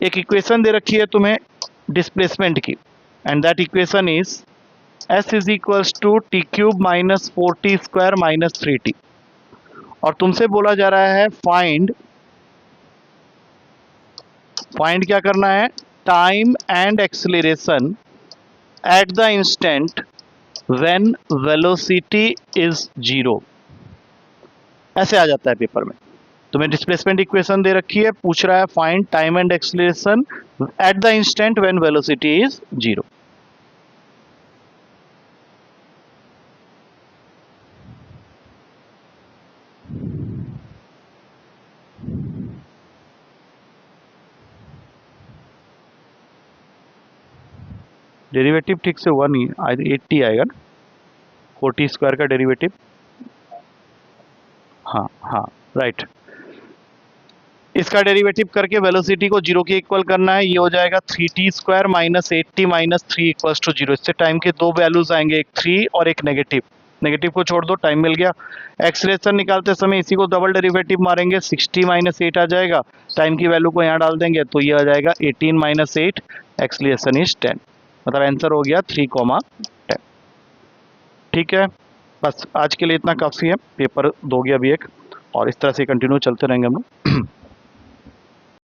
एक इक्वेशन दे रखी है तुम्हें डिस्प्लेसमेंट की, and that equation is s is equals to t cube minus 4t square minus 3t, और तुमसे बोला जा रहा है फाइंड क्या करना है, time and acceleration at the instant when velocity is 0। ऐसे आ जाता है पेपर में। तुम्हें डिस्प्लेसमेंट इक्वेशन दे रखी है, पूछ रहा है find time and acceleration at the instant when velocity is 0। Derivative ठीक से हुआ नहीं, 80 आएगा ना, 40 स्क्वायर का डेरिवेटिव। हाँ हाँ राइट, इसका डेरिवेटिव करके वेलोसिटी को 0 के इक्वल करना है। ये हो जाएगा 3t square minus 8t minus 3 equals to 0। इससे टाइम के दो वैल्यूज आएंगे, एक 3 और एक नेगेटिव। नेगेटिव को छोड़ दो, टाइम मिल गया। एक्सेलरेशन निकालते समय इसी को डबल डेरिवेटिव मारेंगे, 60 माइनस 8 आ जाएगा, टाइम की वैल्यू को यहाँ डाल देंगे तो ये आ जाएगा 18 माइनस 8, एक्सेलरेशन इज 10। मतलब आंसर हो गया 3,10। ठीक है, बस आज के लिए इतना काफ़ी है। पेपर दोगे अभी एक, और इस तरह से कंटिन्यू चलते रहेंगे हम लोग।